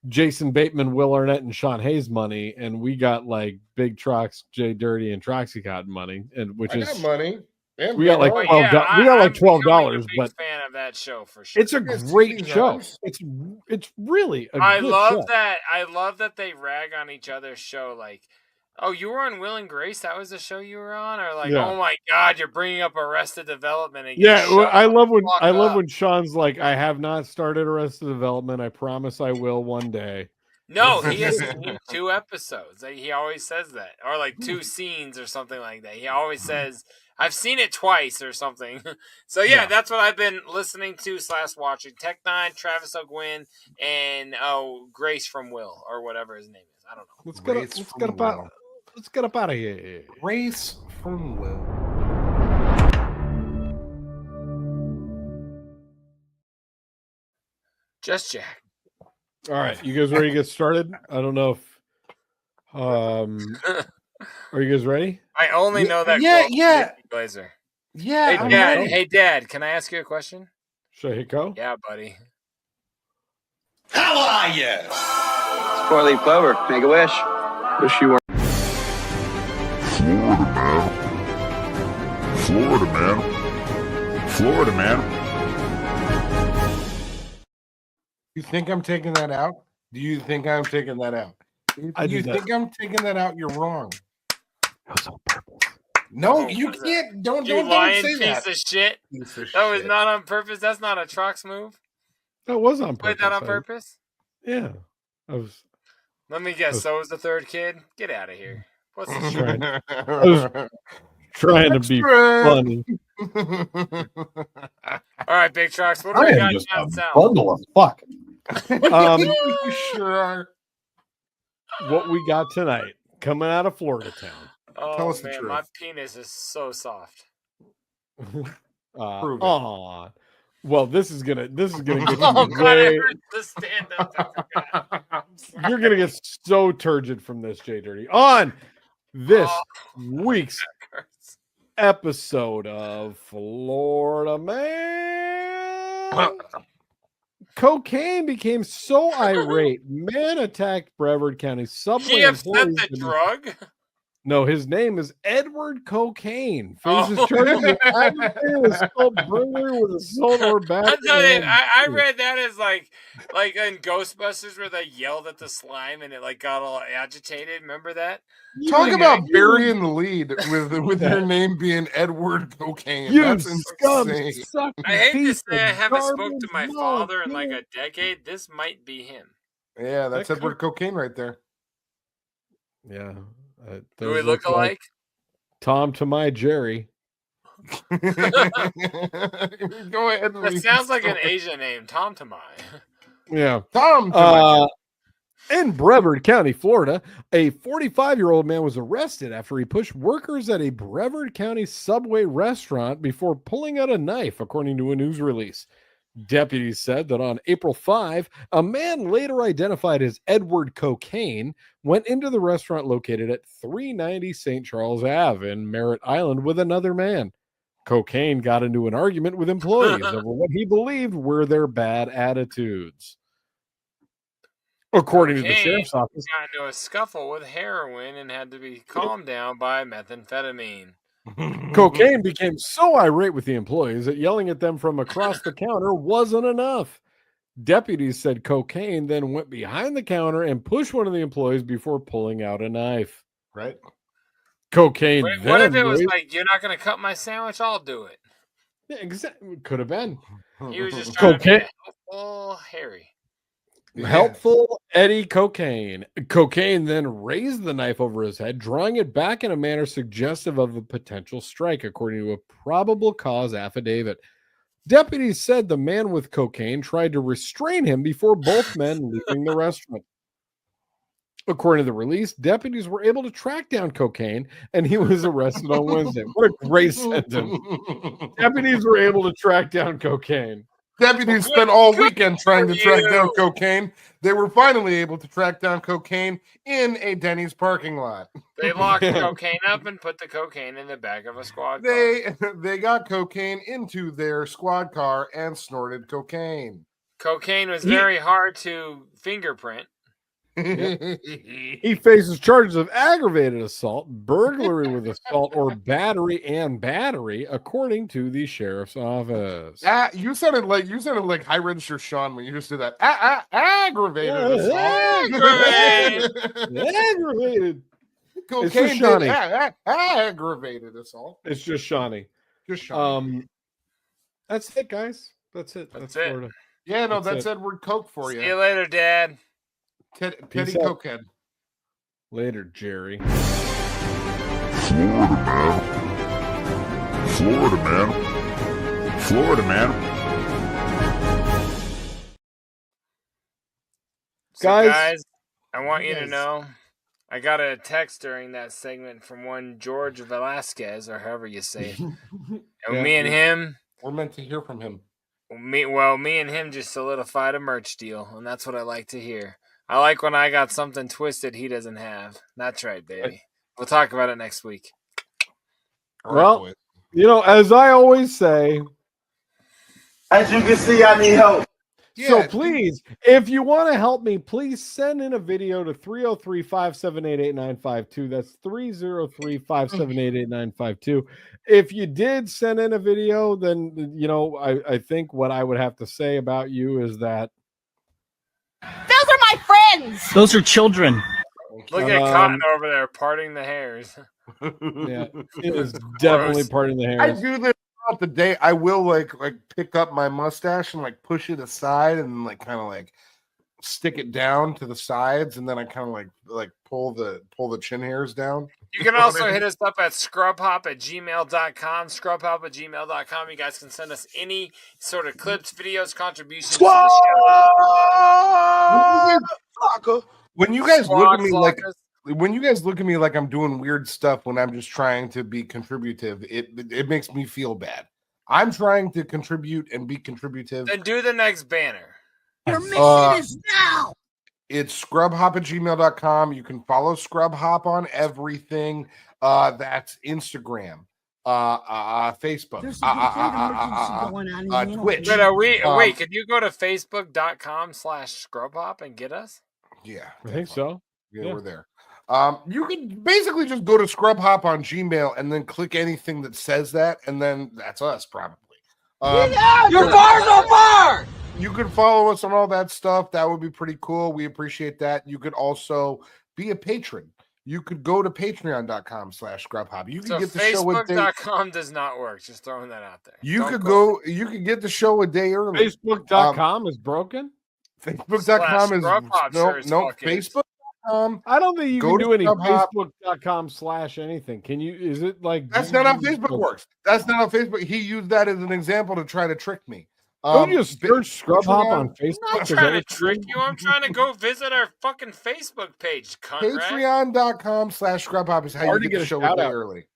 Jason Bateman, Will Arnett, and Sean Hayes money, and we got like Big Trox, JDirty, and Troxy Cotton money, and which I is got money. And we got like $12. We got like $12, but fan of that show for sure. it's a great show. It's really a I good love show. that. I love that they rag on each other's show. Like, oh, you were on Will and Grace. That was the show you were on, or like, oh my God, you're bringing up Arrested Development again. Yeah, I love when Sean's like, I have not started Arrested Development. I promise I will one day. No, he has seen 2 episodes. He always says that, or like 2 scenes or something like that. He always says, "I've seen it twice" or something. So yeah, that's what I've been listening to / watching. Tech Nine, Travis O'Gwin, and Grace from Will or whatever his name is. I don't know. Let's get up out of here. Grace from Will. Just Jack. All right, you guys ready to get started? I don't know if are you guys ready? I only know that. Yeah. Glazer. Yeah. Hey, Dad. Can I ask you a question? Should I hit go? Yeah, buddy. How are you? It's 4-leaf clover. Make a wish. Wish you weren't. Florida, man. You think I'm taking that out? Do you think I'm taking that out? If you think I'm taking that out, you're wrong. That was on purpose. No, you can't. Don't You don't lying say piece that. of shit. Piece of That was shit. not on purpose. That's not a Trox move. That was on purpose. Put that on purpose? Yeah. Let me guess. So was the third kid? Get out of here. What's the trying, shit? I was trying to be funny. All right, Big Trox. What do we got down south? Bundle of fuck. You sure are. What we got tonight coming out of Florida town. Oh, Tell us the man, truth. my penis is so soft. Prove it. Aw. Well, this is gonna get you Oh, God, I way, heard the stand-up. you're gonna get so turgid from this, JDirty. On this week's episode of Florida Man, cocaine became so irate, man attacked Brevard County subway He upset employees. the drug? No, his name is Edward Cocaine. Faces charges of aggravated assault, burglary with assault or battery. I read that as like in Ghostbusters where they yelled at the slime and it like got all agitated. Remember that? Talk about burying the lead with your name being Edward Cocaine. That's insane. I hate to say I haven't spoken to my father in like a decade. This might be him. Yeah, that's Edward Cocaine right there. Yeah. Do we look alike? Tom to my Jerry. Go ahead. That sounds like an Asian name, Tom Tamai. Yeah. Tom in Brevard County, Florida, a 45-year-old man was arrested after he pushed workers at a Brevard County Subway restaurant before pulling out a knife, according to a news release. Deputies said that on April 5, a man later identified as Edward Cocaine went into the restaurant located at 390 St. Charles Ave in Merritt Island with another man. Cocaine got into an argument with employees over what he believed were their bad attitudes. According to the sheriff's office, got into a scuffle with heroin and had to be calmed down by methamphetamine. Cocaine became so irate with the employees that yelling at them from across the counter wasn't enough. Deputies said Cocaine then went behind the counter and pushed one of the employees before pulling out a knife. Right. Cocaine. What if it was like, "You're not going to cut my sandwich? I'll do it." Yeah, exactly. Could have been. He was just trying to be a helpful Harry. Helpful Eddie Cocaine. Cocaine then raised the knife over his head, drawing it back in a manner suggestive of a potential strike, according to a probable cause affidavit. Deputies said the man with cocaine tried to restrain him before both men leaving the restaurant. According to the release, deputies were able to track down Cocaine, and he was arrested on Wednesday. What a great sentence. Deputies were able to track down Cocaine. Deputies spent all weekend trying to track down Cocaine. They were finally able to track down Cocaine in a Denny's parking lot. They locked Cocaine up and put the cocaine in the back of a squad car. They got Cocaine into their squad car and snorted cocaine. Cocaine was very hard to fingerprint. He faces charges of aggravated assault, burglary with assault, or battery, according to the sheriff's office. You sounded like High Register Sean when you just did that. Aggravated assault. Aggravated. Cocaine Shawnee. Aggravated assault. It's just Shawnee. Just Shawnee. That's it, guys. That's it. That's it. Florida. Yeah, no, that's Edward Coke for you. See you later, Dad. Teddy Peace out. Cokehead. Later, Jerry. Florida, man. So Guys, guys, I want you to know, I got a text during that segment from one George Velasquez, or however you say it. And me and him, we're meant to hear from him. Me and him just solidified a merch deal, and that's what I like to hear. I like when I got something twisted he doesn't have. That's right, baby. We'll talk about it next week. Well, as I always say, as you can see, I need help. So please, if you want to help me, please send in a video to 303-578-8952. That's 303-578-8952. If you did send in a video, then, I think what I would have to say about you is that those are my friends. Those are children. Look at Cotton over there parting the hairs. Yeah, it is definitely parting the hairs. I do this throughout the day. I will like pick up my mustache and push it aside and kind of stick it down to the sides, and then I kind of like pull the chin hairs down. You can also hit us up at scrubhop@gmail.com. Scrubhop@gmail.com. You guys can send us any sort of clips, videos, contributions to the show. When you guys look at me like I'm doing weird stuff when I'm just trying to be contributive, it makes me feel bad. I'm trying to contribute and be contributive. Then do the next banner. Your mission is now. It's scrubhop@gmail.com. You can follow Scrubhop on everything. That's Instagram, Facebook, Twitch. But wait, can you go to facebook.com/scrubhop and get us? Yeah, I think so. Yeah, we're there. You can basically just go to Scrubhop on Gmail and then click anything that says that, and then that's us probably. Your bar's on fire. You could follow us on all that stuff. That would be pretty cool. We appreciate that. You could also be a patron. You could go to patreon.com/scrubhop. You can get the show a day. Facebook.com does not work. Just throwing that out there. You could get the show a day early. Facebook.com is broken. Facebook.com is Facebook.com. I don't think you can do any Facebook.com/anything. Can you? Is it like that's not how Facebook works? That's not how Facebook. He used that as an example to try to trick me. Don't you search Scrubhop on Facebook? I'm not trying to trick you. I'm trying to go visit our fucking Facebook page. Patreon.com/Scrubhop is how you get the show a day early.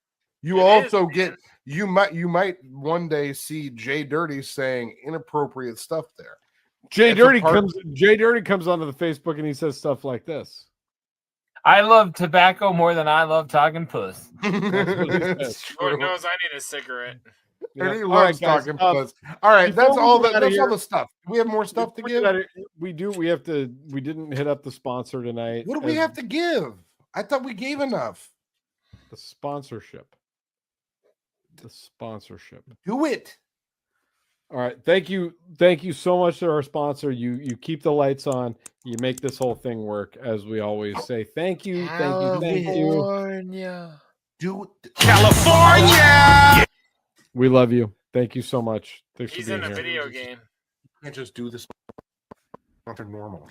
You also get you might one day see JDirty saying inappropriate stuff there. JDirty comes onto the Facebook and he says stuff like this. I love tobacco more than I love talking puss. Lord knows I need a cigarette. And he loves talking puss. All right, that's all the stuff. Do we have more stuff to give? We do. We didn't hit up the sponsor tonight. What do we have to give? I thought we gave enough. The sponsorship. Do it. All right. Thank you so much to our sponsor. You keep the lights on. You make this whole thing work, as we always say. Thank you. California. Do California. We love you. Thank you so much. Thanks He's for being in a here. video game. You can't just do this. Nothing normal.